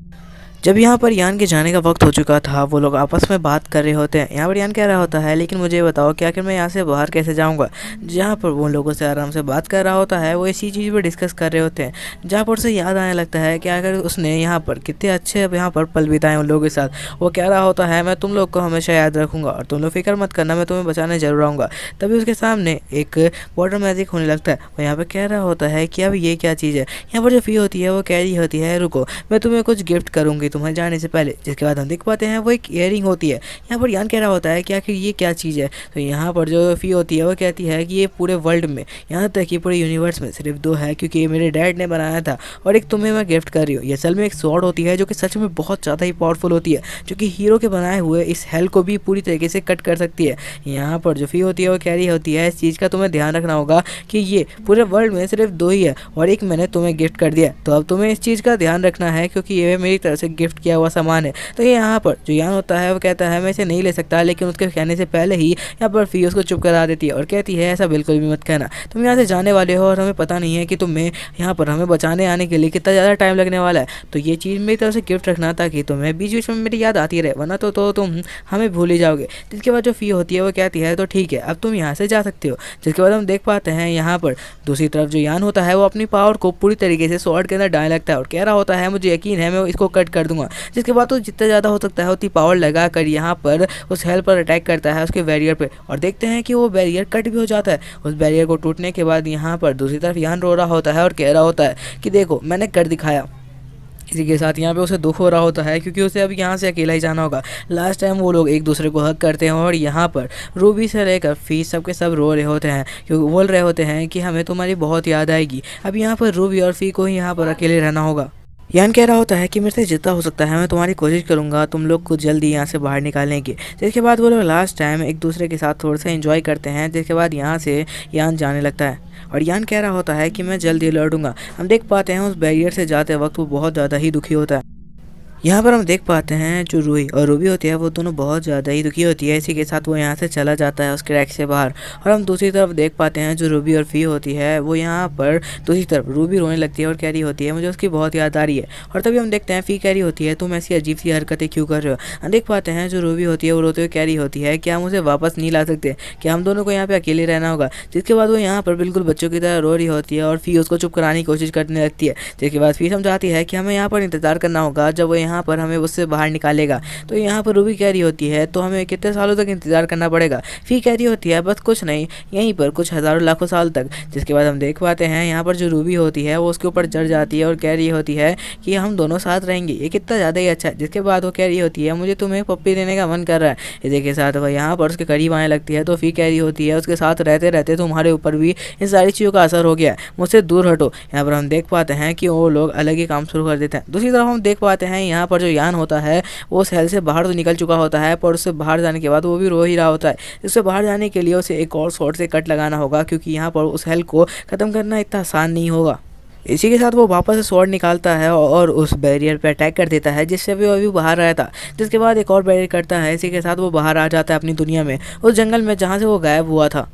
जब यहाँ पर यान के जाने का वक्त हो चुका था, वो लोग आपस में बात कर रहे होते हैं। यहाँ पर यान कह रहा होता है लेकिन मुझे बताओ कि आखिर मैं यहाँ से बाहर कैसे जाऊँगा। जहाँ पर वो लोगों से आराम से बात कर रहा होता है, वो इसी चीज़ पर डिस्कस कर रहे होते हैं, जहाँ पर उसे याद आने लगता है कि अगर उसने यहाँ पर कितने अच्छे यहाँ पर पल बिताए उन लोगों के साथ। वो कह रहा होता है मैं तुम लोग को हमेशा याद रखूँगा, और तुम लोग फिक्र मत करना, मैं तुम्हें बचाने जरूर आऊँगा। तभी उसके सामने एक वाटर मैजिक होने लगता है। वो यहाँ पर कह रहा होता है कि अब ये क्या चीज़ है। यहाँ पर जो फी होती है वो कह रही होती है रुको, मैं तुम्हें कुछ गिफ्ट करूँगी तुम्हें जाने से पहले। जिसके बाद हम देख पाते हैं वो एक इयरिंग होती है। यहाँ पर यान कह रहा होता है कि आखिर ये क्या चीज़ है। तो यहाँ पर जो फी होती है वो कहती है कि ये पूरे वर्ल्ड में, यहाँ तक कि पूरे यूनिवर्स में सिर्फ 2 है, क्योंकि ये मेरे डैड ने बनाया था, और एक तुम्हें मैं गिफ्ट कर रही हूँ। ये असल में एक स्वॉर्ड होती है जो कि सच में बहुत ज़्यादा ही पावरफुल होती है, जो कि हीरो के बनाए हुए इस हेल को भी पूरी तरीके से कट कर सकती है। यहाँ पर जो फी होती है वो कह रही होती है इस चीज़ का तुम्हें ध्यान रखना होगा कि ये पूरे वर्ल्ड में सिर्फ 2 ही है, और एक मैंने तुम्हें गिफ्ट कर दिया, तो अब तुम्हें इस चीज़ का ध्यान रखना है, क्योंकि ये मेरी तरफ से गिफ्ट किया हुआ सामान है। तो ये यहाँ पर जो यान होता है वो कहता है मैं इसे नहीं ले सकता, लेकिन उसके कहने से पहले ही यहाँ पर फी उसको चुप करा देती है और कहती है ऐसा बिल्कुल भी मत कहना, तुम यहाँ से जाने वाले हो और हमें पता नहीं है कि तुम्हें यहाँ पर हमें बचाने आने के लिए कितना ज़्यादा टाइम लगने वाला है। तो ये चीज़ मेरी तरफ से गिफ्ट रखना, ताकि तुम्हें बीच बीच में मेरी याद आती रहे, वरना तो तुम हमें भूल ही जाओगे। जिसके बाद जो फी होती है वो कहती है तो ठीक है अब तुम यहाँ से जा सकते हो। जिसके बाद हम देख पाते हैं यहाँ पर दूसरी तरफ जो यान होता है वो अपनी पावर को पूरी तरीके से स्वॉर्ड के अंदर डालने लगता है, और कह रहा होता है मुझे यकीन है मैं इसको कट कर दूंगा। जिसके बाद तो जितना ज़्यादा हो सकता है उतनी पावर लगा कर यहाँ पर उस हेल पर अटैक करता है, उसके बैरियर पे, और देखते हैं कि वो बैरियर कट भी हो जाता है। उस बैरियर को टूटने के बाद यहाँ पर दूसरी तरफ यान रो रहा होता है और कह रहा होता है कि देखो मैंने कर दिखाया। इसी के साथ यहाँ पे उसे दुख हो रहा होता है, क्योंकि उसे अब यहाँ से अकेला ही जाना होगा। लास्ट टाइम वो लोग एक दूसरे को हक करते हैं, और यहाँ पर रूबी से लेकर फी सब के सब रो रहे होते हैं, क्योंकि बोल रहे होते हैं कि हमें तुम्हारी बहुत याद आएगी। अब यहाँ पर रूबी और फी को ही यहाँ पर अकेले रहना होगा। यान कह रहा होता है कि मेरे से जितना हो सकता है मैं तुम्हारी कोशिश करूंगा तुम लोग को जल्दी यहाँ से बाहर निकालने की। जिसके बाद वो लोग लास्ट टाइम एक दूसरे के साथ थोड़ा सा एंजॉय करते हैं। जिसके बाद यहाँ से यान जाने लगता है, और यान कह रहा होता है कि मैं जल्दी लौटूंगा। हम देख पाते हैं उस बैरियर से जाते वक्त वो बहुत ज़्यादा ही दुखी होता है। यहाँ पर हम देख पाते हैं जो रूही और रूबी होती है वो दोनों बहुत ज़्यादा ही दुखी होती है। इसी के साथ वो यहाँ से चला जाता है उस क्रैक से बाहर, और हम दूसरी तरफ देख पाते हैं जो रूबी और फी होती है वो यहाँ पर दूसरी तरफ रूबी रोने लगती है और कह रही होती है मुझे उसकी बहुत याद आ रही है। और तभी हम देखते हैं फी कह रही होती है तुम ऐसी अजीब सी हरकतें क्यों कर रहे हो। हम देख पाते हैं जो रूबी होती है वो रोते हुए कह रही होती है क्या हम उसे वापस नहीं ला सकते, क्या हम दोनों को यहाँ पे अकेले रहना होगा। जिसके बाद वो यहाँ पर बिल्कुल बच्चों की तरह रो रही होती है, और फी उसको चुप कराने की कोशिश करने लगती है। जिसके बाद फी समझाती है कि हमें यहाँ पर इंतजार करना होगा जब वो यहाँ पर हमें उससे बाहर निकालेगा। तो यहाँ पर रूबी कह रही होती है तो हमें कितने सालों तक इंतजार करना पड़ेगा। फी कह रही होती है बस कुछ नहीं, यहीं पर कुछ हज़ारों लाखों साल तक। जिसके बाद हम देख पाते हैं यहाँ पर जो रूबी होती है वो उसके ऊपर चढ़ जाती है और कह रही होती है कि हम दोनों साथ रहेंगे, ये कितना ज़्यादा ही अच्छा है। जिसके बाद वो कह रही होती है मुझे तुम्हें पप्पी देने का मन कर रहा है। इसी के साथ वह यहाँ पर उसके करीब आने लगती है, तो फी कह रही होती है उसके साथ रहते रहते तुम्हारे ऊपर भी इन सारी चीज़ों का असर हो गया है, मुझसे दूर हटो। यहाँ पर हम देख पाते हैं कि वो लोग अलग ही काम शुरू कर देते हैं। दूसरी तरफ हम देख पाते हैं यहाँ पर जो यान होता है वो उस हेल से बाहर तो निकल चुका होता है, पर उससे बाहर जाने के बाद वो भी रो ही रहा होता है। इससे बाहर जाने के लिए उसे एक और शॉट से कट लगाना होगा, क्योंकि यहाँ पर उस हेल को ख़त्म करना इतना आसान नहीं होगा। इसी के साथ वो वापस से स्वॉर्ड निकालता है और उस बैरियर पे अटैक कर देता है जिससे भी वो अभी बाहर आया था। जिसके बाद एक और बैरियर करता है। इसी के साथ वो बाहर आ जाता है अपनी दुनिया में, उस जंगल में जहाँ से वो गायब हुआ था।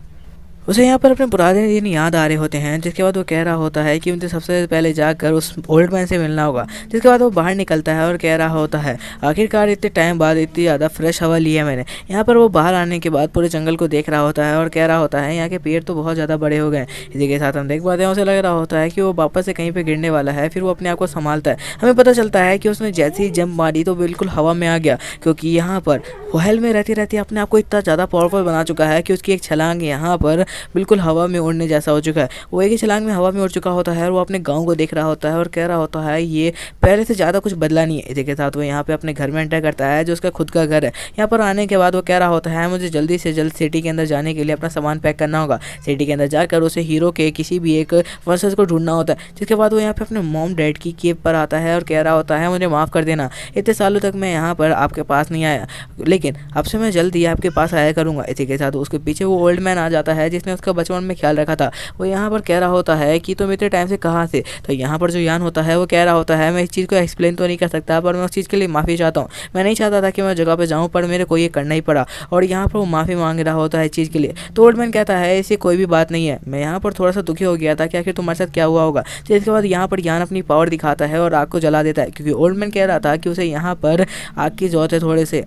उसे यहाँ पर अपने पुराने दिन याद आ रहे होते हैं, जिसके बाद वो कह रहा होता है कि मुझे सबसे पहले जाकर उस ओल्ड मैन से मिलना होगा। जिसके बाद वो बाहर निकलता है और कह रहा होता है आखिरकार इतने टाइम बाद इतनी ज़्यादा फ्रेश हवा ली है मैंने। यहाँ पर वो बाहर आने के बाद पूरे जंगल को देख रहा होता है और कह रहा होता है यहाँ के पेड़ तो बहुत ज़्यादा बड़े हो गए। इसी के साथ हम देख पाते हैं उसे लग रहा होता है कि वो वापस से कहीं पर गिरने वाला है। फिर वो अपने आप को संभालता है। हमें पता चलता है कि उसने जैसे ही जंप मारी तो बिल्कुल हवा में आ गया, क्योंकि यहाँ पर वो हेल में रहते रहते अपने आप को इतना ज़्यादा पावरफुल बना चुका है कि उसकी एक छलांग यहाँ पर बिल्कुल हवा में उड़ने जैसा हो चुका है। वो एक ही छलांग में हवा में उड़ चुका होता है और वो अपने गांव को देख रहा होता है और कह रहा होता है ये पहले से ज़्यादा कुछ बदला नहीं है। इसी के साथ वो यहाँ पे अपने घर में एंटर करता है जो उसका खुद का घर है। यहाँ पर आने के बाद वो कह रहा होता है मुझे जल्दी से जल्द सिटी के अंदर जाने के लिए अपना सामान पैक करना होगा। सिटी के अंदर जाकर उसे हीरो के किसी भी एक वर्सेस को ढूंढना होता है। जिसके बाद वो यहाँ पे अपने मॉम डैड की केव पर आता है और कह रहा होता है मुझे माफ़ कर देना, इतने सालों तक मैं यहाँ पर आपके पास नहीं आया, लेकिन अब से मैं जल्दी आपके पास आया करूँगा। इसी के साथ उसके पीछे वो ओल्ड मैन आ जाता है जिसने उसका बचपन में ख्याल रखा था। वो यहाँ पर कह रहा होता है कि तुम इतने टाइम से कहाँ से। तो यहाँ पर जो यान होता है वो कह रहा होता है मैं इस चीज़ को एक्सप्लेन तो नहीं कर सकता, पर मैं उस चीज़ के लिए माफ़ी चाहता हूँ। मैं नहीं चाहता था कि मैं जगह पर जाऊँ, पर मेरे को ये करना ही पड़ा। और यहाँ पर वो माफ़ी मांग रहा होता है इस चीज़ के लिए। तो ओल्ड मैन कहता है ऐसी कोई भी बात नहीं है, मैं यहाँ पर थोड़ा सा दुखी हो गया था कि आखिर तुम्हारे साथ क्या हुआ होगा। तो इसके बाद यहाँ पर यान अपनी पावर दिखाता है और आग को जला देता है, क्योंकि ओल्ड मैन कह रहा था कि उसे यहाँ पर आग की ज़रूरत है थोड़े से।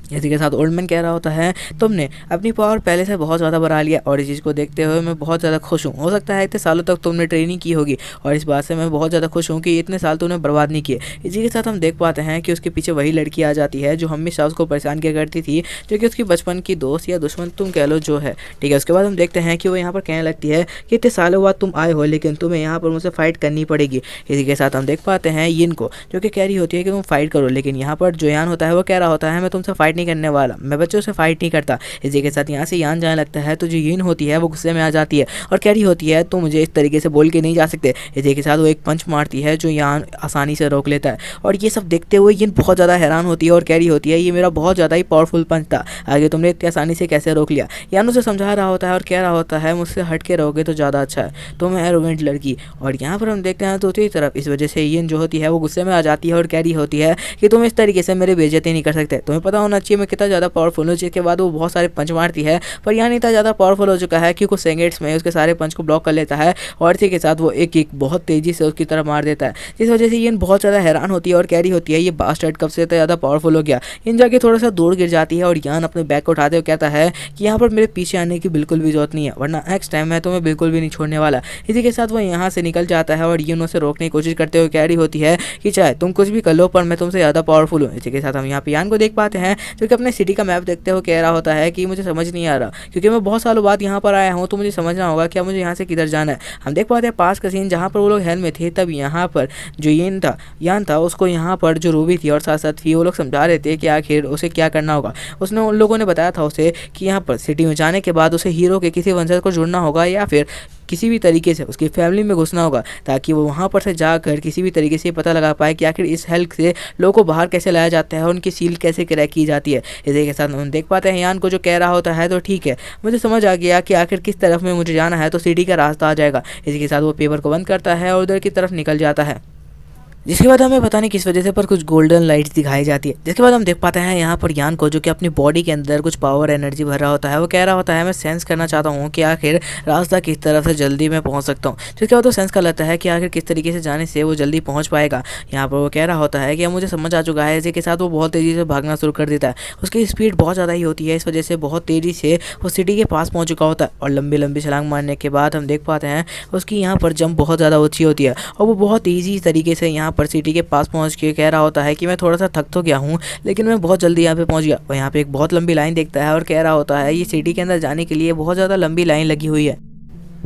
इसी के साथ ओल्ड मैन कह रहा होता है तुमने अपनी पावर पहले से बहुत ज़्यादा बढ़ा लिया और इस चीज़ को देखते हुए मैं बहुत ज़्यादा खुश हूँ। हो सकता है इतने सालों तक तुमने ट्रेनिंग की होगी और इस बात से मैं बहुत ज़्यादा खुश हूँ कि इतने साल तुमने बर्बाद नहीं किए। इसी के साथ हम देख पाते हैं कि उसके पीछे वही लड़की आ जाती है जो हमेशा उसको परेशान किया करती थी, जो कि उसकी बचपन की दोस्त या दुश्मन तुम कह लो जो है। ठीक है, उसके बाद हम देखते हैं कि वो यहाँ पर कहने लगती है कि इतने सालों बाद तुम आए हो लेकिन तुम्हें यहाँ पर मुझसे फाइट करनी पड़ेगी। इसी के साथ हम देख पाते हैं यिन को, जो कि कह रही होती है कि तुम फाइट करो, लेकिन यहाँ पर जो यान होता है वो कह रहा होता है मैं तुमसे फाइट नहीं करने वाला, मैं बच्चों से फाइट नहीं करता। इसी के साथ यहाँ से यान जाने लगता है तो जो यिन होती है वो गुस्से में आ जाती है और कह रही होती है तो मुझे इस तरीके से बोल के नहीं जा सकते। इसी के साथ वो एक पंच मारती है जो यान आसानी से रोक लेता है और ये सब देखते हुए यिन बहुत ज़्यादा हैरान होती है और कह रही होती है ये मेरा बहुत ज़्यादा ही पावरफुल पंच था, आगे तुमने इतनी आसानी से कैसे रोक लिया। यान उसे समझा रहा होता है और कह रहा होता है मुझसे हट के रहोगे तो ज़्यादा अच्छा है, तुम एरोगेंट लड़की। और यहाँ पर हम देखते हैं दूसरी तरफ इस वजह से यिन जो होती है वो गुस्से में आ जाती है और कह रही होती है कि तुम इस तरीके से मेरी बेइज्जती नहीं कर सकते, तुम्हें पता होना चाहिए मैं कितना ज़्यादा पावरफुल हूँ। जिसके बाद वो बहुत सारे पंच मारती है, पर यान इतना ज़्यादा पावरफुल हो चुका है कि कुछ सेकंड्स में उसके सारे पंच को ब्लॉक कर लेता है और इसी के साथ वो एक एक बहुत तेज़ी से उसकी तरफ मार देता है। जिस वजह से यिन बहुत ज़्यादा हैरान होती है और कह रही होती है ये बास्टर्ड कब से इतना ज़्यादा पावरफुल हो गया। यिन जाके थोड़ा सा दूर गिर जाती है और यान अपने बैग को उठाते हुए कहता है कि यहाँ पर मेरे पीछे आने की बिल्कुल भी जरूरत नहीं है, वरना नेक्स्ट टाइम मैं तुम्हें बिल्कुल भी नहीं छोड़ने वाला। इसी के साथ वो यहाँ से निकल जाता है और यिन उसे रोकने की कोशिश करते हुए कह रही होती है कि चाहे तुम कुछ भी कर लो पर मैं तुमसे ज़्यादा पावरफुल हूँ। इसी के साथ हम यहाँ पे यान को देख पाते हैं जो कि अपने सिटी का मैप देखते हुए कह रहा होता है कि मुझे समझ नहीं आ रहा, क्योंकि मैं बहुत सालों बाद यहाँ पर आया हूँ तो मुझे समझना होगा क्या मुझे यहाँ से किधर जाना है। हम देख पाते हैं पास का सीन जहाँ पर वो लोग हेल में थे, तब यहाँ पर जो यान था उसको यहाँ पर जो रूबी थी और साथ साथ थी वो लोग समझा रहे थे कि आखिर उसे क्या करना होगा। उसने उन लोगों ने बताया था उसे कि यहाँ पर सिटी में जाने के बाद उसे हीरो के किसी वंशज को जुड़ना होगा या फिर किसी भी तरीके से उसकी फैमिली में घुसना होगा, ताकि वो वहाँ पर से जाकर किसी भी तरीके से पता लगा पाए कि आखिर इस हेल्थ से लोगों को बाहर कैसे लाया जाता है और उनकी सील कैसे क्रैक की जाती है। इसी के साथ हम देख पाते हैं यान को जो कह रहा होता है तो ठीक है मुझे समझ आ गया कि आखिर किस तरफ में मुझे जाना है, तो सिटी का रास्ता आ जाएगा। इसी के साथ वो पेपर को बंद करता है और उधर की तरफ निकल जाता है। जिसके बाद हमें पता नहीं किस वजह से पर कुछ गोल्डन लाइट्स दिखाई जाती है। जिसके बाद हम देख पाते हैं यहाँ पर यान को जो कि अपनी बॉडी के अंदर कुछ पावर एनर्जी भर रहा होता है। वो कह रहा होता है मैं सेंस करना चाहता हूँ कि आखिर रास्ता किस तरफ से जल्दी मैं पहुँच सकता हूँ। जिसके बाद वो सेंस कर लेता है कि आखिर किस तरीके से जाने से वो जल्दी पहुँच पाएगा। यहाँ पर वो कह रहा होता है कि अब मुझे समझ आ चुका है। इसी के साथ वो बहुत तेज़ी से भागना शुरू कर देता है। उसकी स्पीड बहुत ज़्यादा ही होती है, इस वजह से बहुत तेज़ी से वो सिटी के पास पहुँच चुका होता है और लंबी लंबी छलांग मारने के बाद हम देख पाते हैं उसकी यहाँ पर जंप बहुत ज़्यादा ऊँची होती है और वो बहुत ईजी तरीके से यहाँ पर सिटी के पास पहुंच के कह रहा होता है कि मैं थोड़ा सा थक तो गया हूँ लेकिन मैं बहुत जल्दी यहाँ पे पहुंच गया। और यहाँ पे एक बहुत लंबी लाइन देखता है और कह रहा होता है ये सिटी के अंदर जाने के लिए बहुत ज़्यादा लंबी लाइन लगी हुई है।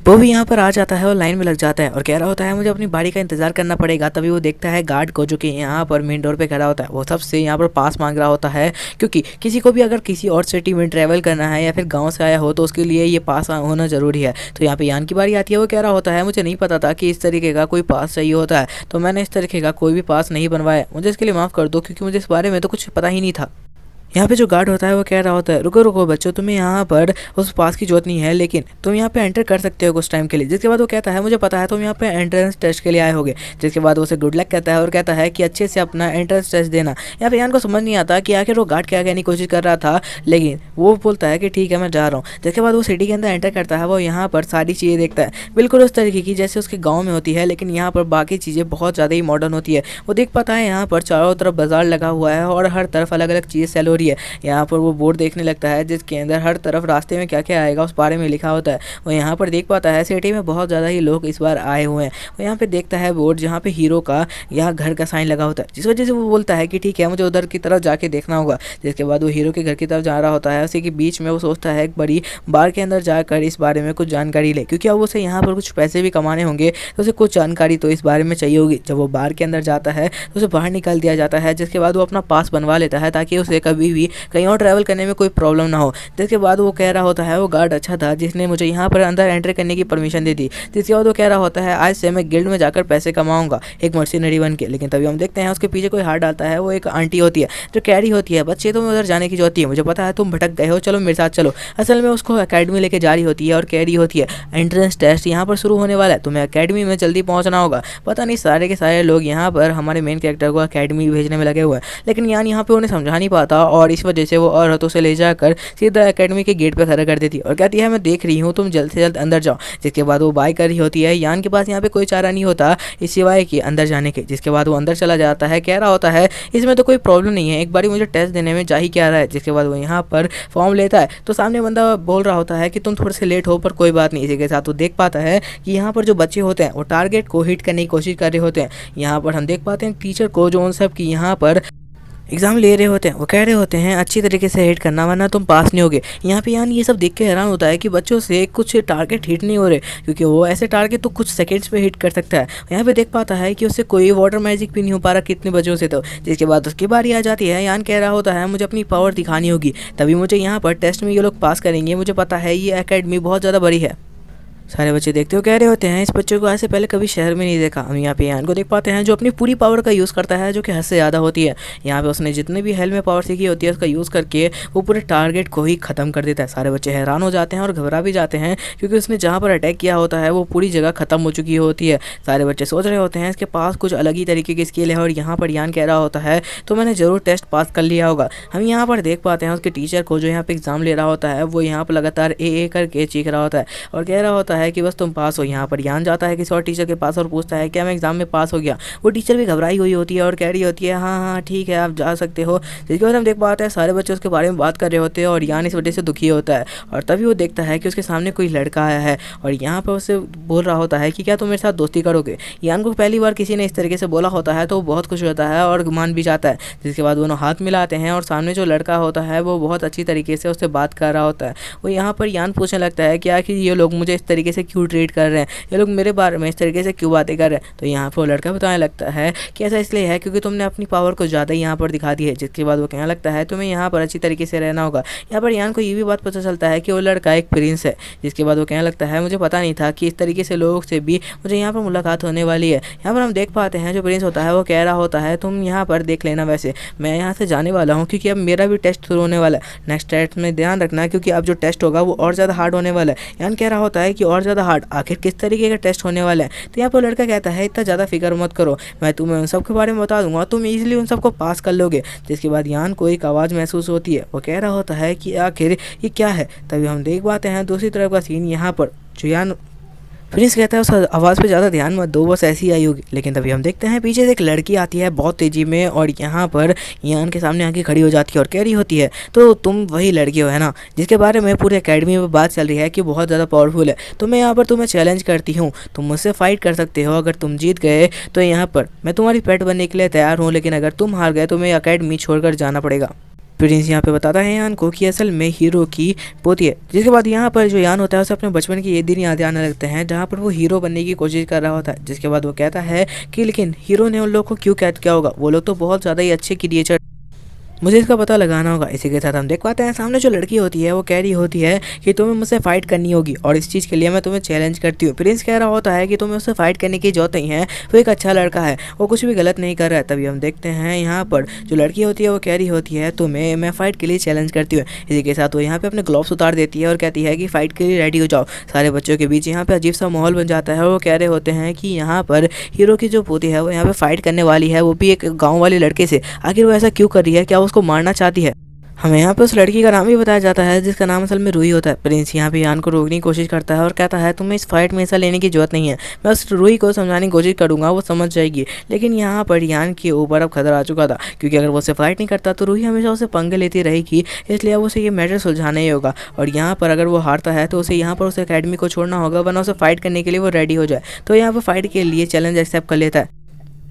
वो भी यहाँ पर आ जाता है और लाइन में लग जाता है और कह रहा होता है मुझे अपनी बारी का इंतजार करना पड़ेगा। तभी वो देखता है गार्ड को जो कि यहाँ पर मेन डोर पे खड़ा होता है। वो सबसे यहाँ पर पास मांग रहा होता है, क्योंकि किसी को भी अगर किसी और सिटी में ट्रैवल करना है या फिर गांव से आया हो तो उसके लिए ये पास होना ज़रूरी है। तो यहाँ पे यान की बारी आती है। वो कह रहा होता है मुझे नहीं पता था कि इस तरीके का कोई पास चाहिए होता है, तो मैंने इस तरीके का कोई भी पास नहीं बनवाया, मुझे इसके लिए माफ़ कर दो क्योंकि मुझे इस बारे में तो कुछ पता ही नहीं था। यहाँ पे जो गार्ड होता है वो कह रहा होता है रुको रुको बच्चों, तुम्हें यहाँ पर उस पास की जरूरत नहीं है, लेकिन तुम यहाँ पे एंटर कर सकते हो कुछ टाइम के लिए। जिसके बाद वो कहता है मुझे पता है तुम यहाँ पे एंट्रेंस टेस्ट के लिए आए होगे। जिसके बाद वो उसे गुड लक कहता है और कहता है कि अच्छे से अपना एंट्रेंस टेस्ट देना। यहाँ पे यान को समझ नहीं आता कि आखिर वो गार्ड क्या कहने की कोशिश कर रहा था, लेकिन वो बोलता है कि ठीक है मैं जा रहा हूँ। जिसके बाद वो सिटी के अंदर एंटर करता है, वो यहाँ पर सारी चीज़ें देखता है बिल्कुल उस तरीके की जैसे उसके गाँव में होती है, लेकिन यहाँ पर बाकी चीज़ें बहुत ज़्यादा ही मॉडर्न होती है। वो देख पाता है यहाँ पर चारों तरफ बाजार लगा हुआ है और हर तरफ अलग अलग चीज़ सेल हो रही है। यहाँ पर वो बोर्ड देखने लगता है जिसके अंदर हर तरफ रास्ते में क्या क्या आएगा उस बारे में लिखा होता है। वो यहाँ पर देख पाता है सिटी में बहुत ज़्यादा ही लोग इस बार आए हुए हैं। वो यहाँ पे देखता है बोर्ड जहाँ पे हीरो का यहाँ घर का साइन लगा होता है, जिस वजह से वो बोलता है कि ठीक है मुझे उधर की तरफ जाके देखना होगा। जिसके बाद वो हीरो के घर की तरफ जा रहा होता है। उसी के बीच में वो सोचता है एक बड़ी बार के अंदर जाकर इस बारे में कुछ जानकारी ले, क्योंकि अब उसे यहाँ पर कुछ पैसे भी कमाने होंगे तो उसे कुछ जानकारी तो इस बारे में चाहिए होगी। जब वो बार के अंदर जाता है तो उसे बाहर निकाल दिया जाता है। जिसके बाद वो अपना पास बनवा लेता है ताकि उसे कभी भी कहीं और ट्रैवल करने में कोई प्रॉब्लम ना हो। जिसके बाद वो कह रहा होता है वो गार्ड अच्छा था जिसने मुझे यहाँ पर अंदर एंटर करने की परमिशन दी थी। जिसके बाद वो कह रहा होता है आज से मैं गिल्ड में जाकर पैसे कमाऊंगा एक मर्सिनरी बन के। लेकिन तभी हम देखते हैं उसके पीछे कोई हाथ डालता है। वो एक आंटी होती है जो कैरी होती है, बच्चे तुम्हें उधर जाने की जरूरत है, मुझे पता है तुम भटक गए हो, चलो मेरे साथ चलो। असल में उसको अकेडमी लेके जा रही होती है और कैरी होती है एंट्रेंस टेस्ट यहाँ पर शुरू होने वाला है, तुम्हें अकेडमी में जल्दी पहुँचना होगा। पता नहीं सारे के सारे लोग यहाँ पर हमारे मेन कैरेक्टर को अकेडमी भेजने में लगे हुए हैं, लेकिन यान यहाँ पे उन्हें समझा नहीं पाता और इस वजह से वो औरतों से ले जाकर सीधा अकेडमी के गेट पर खड़ा कर देती है और कहती है मैं देख रही हूँ तुम जल्द से जल्द अंदर जाओ। जिसके बाद वो बाय कर रही होती है। यान के पास यहाँ पे कोई चारा नहीं होता इस सिवाय कि अंदर जाने के। जिसके बाद वो अंदर चला जाता है, कह रहा होता है इसमें तो कोई प्रॉब्लम नहीं है, एक बार मुझे टेस्ट देने में जा ही क्या रहा है। जिसके बाद वो यहाँ पर फॉर्म लेता है तो सामने बंदा बोल रहा होता है कि तुम थोड़े से लेट हो पर कोई बात नहीं। इसी के साथ वो देख पाता है कि यहाँ पर जो बच्चे होते हैं वो टारगेट को हिट करने की कोशिश कर रहे होते हैं। यहाँ पर हम देख पाते हैं टीचर को जो उन सब की यहाँ पर एग्जाम ले रहे होते हैं वो कह रहे होते हैं अच्छी तरीके से हिट करना वरना तुम पास नहीं होगे। यहाँ पे यान ये सब देख के हैरान होता है कि बच्चों से कुछ टारगेट हिट नहीं हो रहे, क्योंकि वो ऐसे टारगेट तो कुछ सेकंड्स पे हिट कर सकता है। यहाँ पे देख पाता है कि उससे कोई वाटर मैजिक भी नहीं हो पा रहा कितने बच्चों से। तो जिसके बाद उसकी बारी आ जाती है। यान कह रहा होता है मुझे अपनी पावर दिखानी होगी, तभी मुझे यहाँ पर टेस्ट में ये लोग पास करेंगे। मुझे पता है ये अकेडमी बहुत ज़्यादा बड़ी है। सारे बच्चे देखते हो कह रहे होते हैं इस बच्चे को आज से पहले कभी शहर में नहीं देखा। हम यहाँ पे यान को देख पाते हैं जो अपनी पूरी पावर का यूज़ करता है, जो कि हद से ज़्यादा होती है। यहाँ पे उसने जितने भी हेल में पावर सीखी होती है उसका यूज़ करके वो पूरे टारगेट को ही ख़त्म कर देता है। सारे बच्चे हैरान हो जाते हैं और घबरा भी जाते हैं, क्योंकि उसने जहाँ पर अटैक किया होता है वो पूरी जगह ख़त्म हो चुकी होती है। सारे बच्चे सोच रहे होते हैं इसके पास कुछ अलग ही तरीके की स्किल है और यहाँ पर यान कह रहा होता है तो मैंने ज़रूर टेस्ट पास कर लिया होगा। हम यहाँ पर देख पाते हैं उसके टीचर को जो यहाँ पे एग्ज़ाम ले रहा होता है वो यहाँ पर लगातार ए करके चीख रहा होता है और कह रहा होता है कि बस तुम पास। तो यहाँ पर यान जाता है किसी और टीचर के पास और पूछता है क्या मैं एग्जाम में पास हो गया। वो टीचर भी घबराई हुई होती है और कह रही होती है हाँ हाँ ठीक है आप जा सकते हो। जिसके बाद हम देख पाते हैं सारे बच्चे उसके बारे में बात कर रहे होते हैं और यान इस वजह से दुखी होता है। और तभी वो देखता है कि उसके सामने कोई लड़का आया है और यहाँ पर उससे बोल रहा होता है कि क्या तुम मेरे साथ दोस्ती करोगे। यान को पहली बार किसी ने इस तरीके से बोला होता है तो वो बहुत खुश होता है और मान भी जाता है। जिसके बाद दोनों हाथ मिलाते हैं और सामने जो लड़का होता है वो बहुत अच्छी तरीके से उससे बात कर रहा होता है। वो यहाँ पर यान पूछने लगता है क्या कि ये लोग मुझे इस तरीके से क्यों ट्रीट कर रहे हैं, ये लोग मेरे बारे में इस तरीके से क्यों बातें कर रहे हैं। तो यहाँ पर वो लड़का बताने लगता है कि ऐसा इसलिए है क्योंकि तुमने अपनी पावर को ज़्यादा ही यहाँ पर दिखा दी है। जिसके बाद वो कहने लगता है तुम्हें यहाँ पर अच्छी तरीके से रहना होगा। यहाँ पर यान को ये भी बात पता चलता है कि वो लड़का एक प्रिंस है। जिसके बाद वो कहने लगता है मुझे पता नहीं था कि इस तरीके से लोगों से भी मुझे यहाँ पर मुलाकात होने वाली है। यहाँ पर हम देख पाते हैं जो प्रिंस होता है वो कह रहा होता है तुम यहाँ पर देख लेना, वैसे मैं यहाँ से जाने वाला हूँ क्योंकि अब मेरा भी टेस्ट शुरू होने वाला है। नेक्स्ट टेस्ट में ध्यान रखना क्योंकि अब जो टेस्ट होगा वो और ज़्यादा हार्ड होने वाला है। यान कह रहा होता है कि और ज़्यादा हार्ड, आखिर किस तरीके का टेस्ट होने वाला है। तो यहाँ पर लड़का कहता है इतना ज़्यादा फिक्र मत करो, मैं तुम्हें उन सब के बारे में बता दूंगा, तुम इजीली उन सबको पास कर लोगे। जिसके बाद यान को एक आवाज़ महसूस होती है। वो कह रहा होता है कि आखिर ये क्या है। तभी हम देख पाते हैं दूसरी तरफ का सीन। यहाँ पर जो यान प्रिंस कहता है उस आवाज़ पे ज़्यादा ध्यान मत दो, बस ऐसी आई होगी। लेकिन तभी हम देखते हैं पीछे से एक लड़की आती है बहुत तेज़ी में और यहाँ पर यान के सामने आके खड़ी हो जाती है और कह रही होती है तो तुम वही लड़की हो है ना जिसके बारे में पूरी एकेडमी में बात चल रही है कि बहुत ज़्यादा पावरफुल है। तो मैं यहाँ पर तुम्हें चैलेंज करती हूँ, तुम मुझसे फाइट कर सकते हो। अगर तुम जीत गए तो यहाँ पर मैं तुम्हारी पेट बनने के लिए तैयार हूँ, लेकिन अगर तुम हार गए तो मैं अकेडमी छोड़कर जाना पड़ेगा। प्रिंस यहाँ पे बताता है यान को कि असल में हीरो की पोती है। जिसके बाद यहाँ पर जो यान होता है उसे अपने बचपन के ये दिन याद आने लगते हैं जहाँ पर वो हीरो बनने की कोशिश कर रहा होता है। जिसके बाद वो कहता है कि लेकिन हीरो ने उन लोगों को क्यों कैद किया होगा, वो लोग तो बहुत ज़्यादा ही अच्छे क्रिएचर मुझे इसका पता लगाना होगा। इसी के साथ हम देख पाते हैं सामने जो लड़की होती है वो कह रही होती है कि तुम्हें मुझसे फाइट करनी होगी और इस चीज़ के लिए मैं तुम्हें चैलेंज करती हूँ। प्रिंस कह रहा होता है कि तुम्हें उससे फाइट करने की जरूरत नहीं है, वो एक अच्छा लड़का है, वो कुछ भी गलत नहीं कर रहा है। तभी हम देखते हैं यहाँ पर जो लड़की होती है वो कह रही होती है तुम्हें मैं फाइट के लिए चैलेंज करती हूँ। इसी के साथ वो यहाँ पे अपने ग्लोव्स उतार देती है और कहती है कि फाइट के लिए रेडी हो जाओ। सारे बच्चों के बीच यहाँ पे अजीब सा माहौल बन जाता है और वो कह रहे होते हैं कि यहाँ पर हीरो की जो पोती है वो यहाँ पे फाइट करने वाली है, वो भी एक गाँव वाले लड़के से। आखिर वो ऐसा क्यों कर रही है, क्या वो उसको मारना चाहती है? हमें यहाँ पे उस लड़की का नाम भी बताया जाता है जिसका नाम असल में रूही होता है। प्रिंस यहाँ पे यान को रोकने की कोशिश करता है और कहता है तुम्हें इस फाइट में हिस्सा लेने की जरूरत नहीं है, मैं उस रूही को समझाने की कोशिश करूँगा, वो समझ जाएगी। लेकिन यहाँ पर यान के ऊपर अब खतरा आ चुका था, क्योंकि अगर वो उसे फाइट नहीं करता तो रूही हमेशा उसे पंगे लेती रहेगी, इसलिए अब उसे ये मैटर सुलझाना ही होगा। और यहाँ पर अगर वो हारता है तो उसे यहाँ पर उस अकेडमी को छोड़ना होगा, वरना उसे फाइट करने के लिए वो रेडी हो जाए। तो यहाँ पर फाइट के लिए चैलेंज एक्सेप्ट कर लेता है,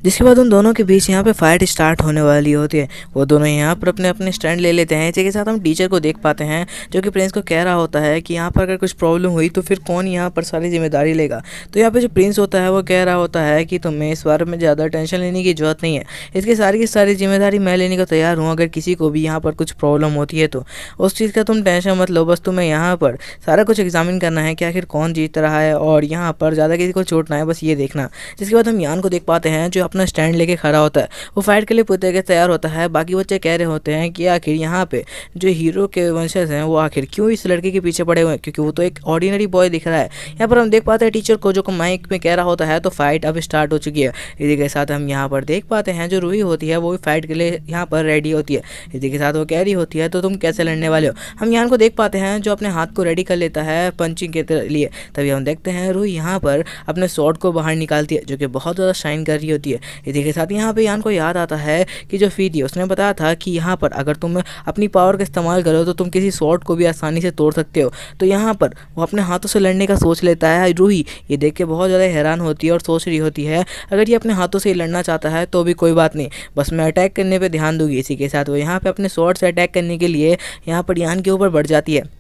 जिसके बाद उन दोनों के बीच यहाँ पे फाइट स्टार्ट होने वाली होती है। वो दोनों यहाँ पर अपने अपने स्टैंड ले लेते हैं। इसी के साथ हम टीचर को देख पाते हैं जो कि प्रिंस को कह रहा होता है कि यहाँ पर अगर कुछ प्रॉब्लम हुई तो फिर कौन यहाँ पर सारी जिम्मेदारी लेगा। तो यहाँ पे जो प्रिंस होता है वो कह रहा होता है कि तुम्हें इस बारे में ज़्यादा टेंशन लेने की ज़रूरत नहीं है, इसकी की सारी जिम्मेदारी मैं लेने को तैयार हूँ। अगर किसी को भी यहाँ पर कुछ प्रॉब्लम होती है तो उस चीज़ का तुम टेंशन मत लो, बस तुम्हें यहाँ पर सारा कुछ एग्जामिन करना है कि आखिर कौन जीत रहा है और यहाँ पर ज़्यादा किसी को चोट ना है, बस ये देखना। जिसके बाद हम यान को देख पाते हैं जो अपना स्टैंड लेके खड़ा होता है, वो फाइट के लिए पूरी तरह तैयार होता है। बाकी बच्चे कह रहे होते हैं कि आखिर यहाँ पे जो हीरो के वंशज हैं वो आखिर क्यों इस लड़के के पीछे पड़े हुए हैं, क्योंकि वो तो एक ऑर्डिनरी बॉय दिख रहा है। यहाँ पर हम देख पाते हैं टीचर को जो माइक में कह रहा होता है तो फाइट अब स्टार्ट हो चुकी है। इसी के साथ हम यहाँ पर देख पाते हैं जो रूही होती है वो भी फाइट के लिए यहाँ पर रेडी होती है। इसी के साथ वो कह रही होती है तो तुम कैसे लड़ने वाले हो। हम यहाँ को देख पाते हैं जो अपने हाथ को रेडी कर लेता है पंचिंग के लिए। तभी हम देखते हैं रूही यहाँ पर अपने स्वॉर्ड को बाहर निकालती है जो कि बहुत ज़्यादा शाइन कर रही होती है। इसी के साथ यहाँ पे यान को याद आता है कि जो फी थी उसने बताया था कि यहाँ पर अगर तुम अपनी पावर का इस्तेमाल करो तो तुम किसी स्वॉर्ड को भी आसानी से तोड़ सकते हो। तो यहाँ पर वो अपने हाथों से लड़ने का सोच लेता है। रूही ये देख के बहुत ज़्यादा हैरान होती है और सोच रही होती है अगर ये अपने हाथों से लड़ना चाहता है तो भी कोई बात नहीं, बस मैं अटैक करने पर ध्यान दूंगी। इसी के साथ वो यहाँ पर अपने स्वॉर्ड से अटैक करने के लिए यहाँ पर यान के ऊपर बढ़ जाती है।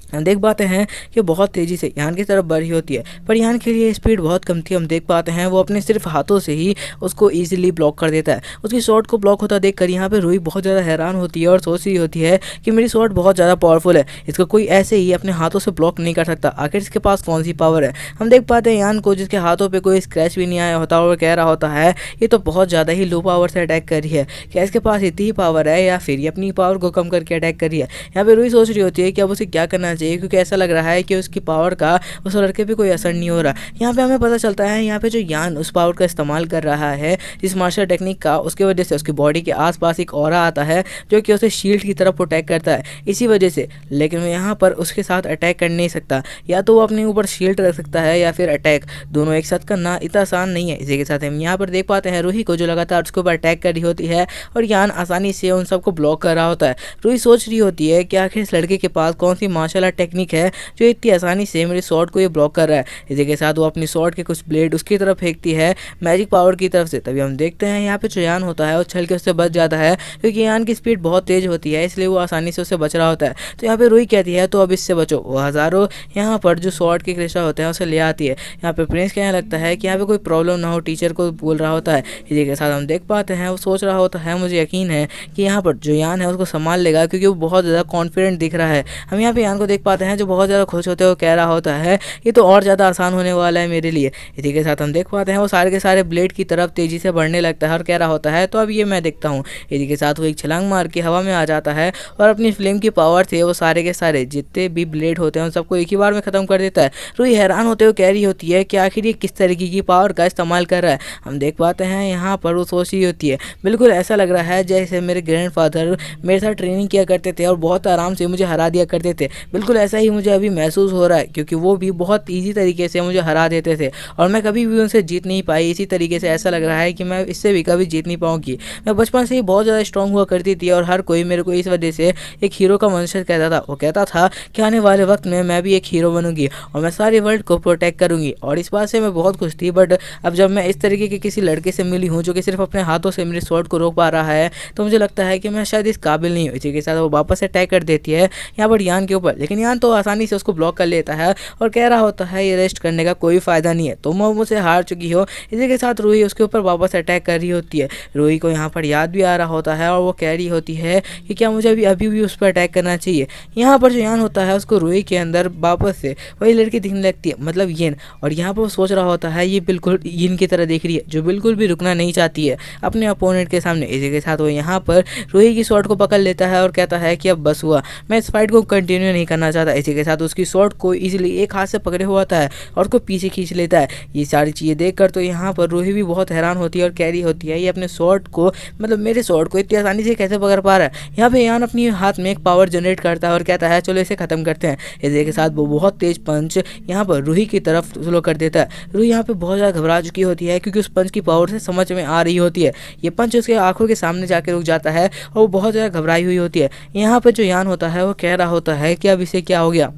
हम देख पाते हैं कि बहुत तेज़ी से यान की तरफ बढ़ रही होती है, पर यान के लिए स्पीड बहुत कम थी। हम देख पाते हैं वो अपने सिर्फ हाथों से ही उसको इजीली ब्लॉक कर देता है। उसकी शॉट को ब्लॉक होता देखकर यहाँ पे रूही बहुत ज़्यादा हैरान होती है और सोच रही होती है कि मेरी शॉट बहुत ज़्यादा पावरफुल है, इसको कोई ऐसे ही अपने हाथों से ब्लॉक नहीं कर सकता, आखिर इसके पास कौन सी पावर है। हम देख पाते हैं यान को जिसके हाथों पर कोई स्क्रैच भी नहीं आया होता और कह रहा होता है ये तो बहुत ज़्यादा ही लो पावर से अटैक कर रही है, क्या इसके पास इतनी ही पावर है या फिर ये अपनी पावर को कम करके अटैक कर रही है। यहाँ पे रूही सोच रही होती है कि अब उसे क्या करना चाहिए, क्योंकि ऐसा लग रहा है कि उसकी पावर का उस लड़के पे कोई असर नहीं हो रहा। यहाँ पे हमें पता चलता है यहाँ पे जो यान उस पावर का इस्तेमाल कर रहा है जिस मार्शल टेक्निक का, उसकी वजह से उसकी बॉडी के आसपास एक ऑरा आता है जो कि उसे शील्ड की तरफ प्रोटेक्ट करता है इसी वजह से। लेकिन वो यहाँ पर उसके साथ अटैक कर नहीं सकता, या तो वो अपने ऊपर शील्ड रख सकता है या फिर अटैक, दोनों एक साथ करना इतना आसान नहीं है। इसी के साथ हम यहाँ पर देख पाते हैं रूही को जो लगातार उसके ऊपर अटैक कर रही होती है और यान आसानी से उन सबको ब्लॉक कर रहा होता है। रूही सोच रही होती है कि आखिर इस लड़के के पास कौन सी मार्शल आर्ट टेक्निक है जो इतनी आसानी से मेरे शॉट को ये ब्लॉक कर रहा है। इसी के साथ वो अपनी शॉट के कुछ ब्लेड उसकी तरफ फेंकती है मैजिक पावर की तरफ से। तभी हम देखते हैं यहाँ पे जो यान होता है वो छल के उससे बच जाता है, क्योंकि यान की स्पीड बहुत तेज होती है इसलिए वो आसानी से उससे बच रहा होता है। तो यहाँ पे रूही कहती है तो अब इससे बचो। वो हज़ारों यहाँ पर जो शॉट के क्रिस्टल होते हैं उसे ले आती है। यहाँ पे प्रिंस कहने लगता है कि यहाँ पे कोई प्रॉब्लम ना हो, टीचर को बोल रहा होता है। इसी के साथ हम देख पाते हैं वो सोच रहा होता है मुझे यकीन है कि यहाँ पर जो यान है उसको संभाल लेगा, क्योंकि वो बहुत ज़्यादा कॉन्फिडेंट दिख रहा है। हम यहाँ पे यान को देख पाते हैं जो बहुत ज़्यादा खुश होते हुए कह रहा होता है ये तो और ज़्यादा आसान होने वाला है मेरे लिए। इसी के साथ हम देख पाते हैं वो सारे के सारे ब्लेड की तरफ तेज़ी से बढ़ने लगता है और कह रहा होता है तो अब ये मैं देखता हूँ। इसी के साथ वो एक छलांग मार के हवा में आ जाता है और अपनी फ्लेम की पावर से वो सारे के सारे जितने भी ब्लेड होते हैं उन सबको एक ही बार में ख़त्म कर देता है। रूही हैरान होते हुए कह रही होती है कि आखिर ये किस तरीके की पावर का इस्तेमाल कर रहा है। हम देख पाते हैं यहाँ पर वो सोच रही होती है बिल्कुल ऐसा लग रहा है जैसे मेरे ग्रैंडफादर मेरे साथ ट्रेनिंग किया करते थे और बहुत आराम से मुझे हरा दिया करते थे, बिल्कुल ऐसा ही मुझे अभी महसूस हो रहा है, क्योंकि वो भी बहुत ईजी तरीके से मुझे हरा देते थे और मैं कभी भी उनसे जीत नहीं पाई। इसी तरीके से ऐसा लग रहा है कि मैं इससे भी कभी जीत नहीं पाऊंगी। मैं बचपन से ही बहुत ज़्यादा स्ट्रांग हुआ करती थी और हर कोई मेरे को इस वजह से एक हीरो का वंशज कहता था। वो कहता था कि आने वाले वक्त में मैं भी एक हीरो बनूंगी और मैं सारे वर्ल्ड को प्रोटेक्ट करूंगी, और इस बात से मैं बहुत खुश थी। बट अब जब मैं इस तरीके के किसी लड़के से मिली हूँ जो कि सिर्फ अपने हाथों से मेरे स्वॉर्ड को रोक पा रहा है, तो मुझे लगता है कि मैं शायद इस काबिल नहीं हूँ। इसी के साथ वो वापस अटैक कर देती है यहाँ पर यान के ऊपर, लेकिन लेकिन यान तो आसानी से उसको ब्लॉक कर लेता है और कह रहा होता है ये रेस्ट करने का कोई फ़ायदा नहीं है, तुम अब मुझसे हार चुकी हो। इसी के साथ रूही उसके ऊपर वापस अटैक कर रही होती है। रूही को यहाँ पर याद भी आ रहा होता है और वो कह रही होती है कि क्या मुझे अभी भी उस पर अटैक करना चाहिए। यहाँ पर जो यान होता है उसको रूही के अंदर वापस से वही लड़की दिखने लगती है, मतलब येन। और यहाँ पर वो सोच रहा होता है ये बिल्कुल येन की तरह देख रही है, जो बिल्कुल भी रुकना नहीं चाहती है अपने अपोनेंट के सामने। इसी के साथ वो यहाँ पर रूही की शॉट को पकड़ लेता है और कहता है कि अब बस हुआ, मैं इस फाइट को कंटिन्यू नहीं करना चाहता। इसी के साथ उसकी शॉट को इजीली एक हाथ से पकड़े हुआ था और उसको पीछे खींच लेता है। ये सारी चीज़ें देखकर तो यहाँ पर रूही भी बहुत हैरान होती है और कह रही होती है ये अपने शॉट को, मतलब मेरे शॉट को इतनी आसानी से कैसे पकड़ पा रहा है। यहाँ पे यान अपनी हाथ में एक पावर जनरेट करता है और कहता है चलो इसे खत्म करते हैं। इसी के साथ वो बहुत तेज पंच यहाँ पर रूही की तरफ स्लो कर देता है। रूही यहाँ पे बहुत ज़्यादा घबरा चुकी होती है क्योंकि उस पंच की पावर से समझ में आ रही होती है। ये पंच उसके आंखों के सामने जाके रुक जाता है और वो बहुत ज़्यादा घबराई हुई होती है। यहाँ पर जो यान होता है वो कह रहा होता है कि अब इसे क्या हो गया,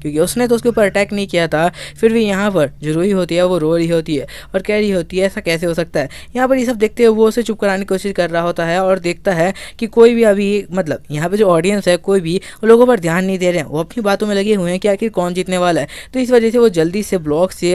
क्योंकि उसने तो उसके ऊपर अटैक नहीं किया था। फिर भी यहाँ पर जो रूही होती है वो रो रही होती है और कह रही होती है ऐसा कैसे हो सकता है। यहाँ पर ये सब देखते हुए वो उसे चुप कराने की कोशिश कर रहा होता है और देखता है कि कोई भी अभी, मतलब यहाँ पे जो ऑडियंस है कोई भी लोगों पर ध्यान नहीं दे रहे हैं, वो अपनी बातों में लगे हुए हैं कि आखिर कौन जीतने वाला है। तो इस वजह से वो जल्दी से ब्लॉक से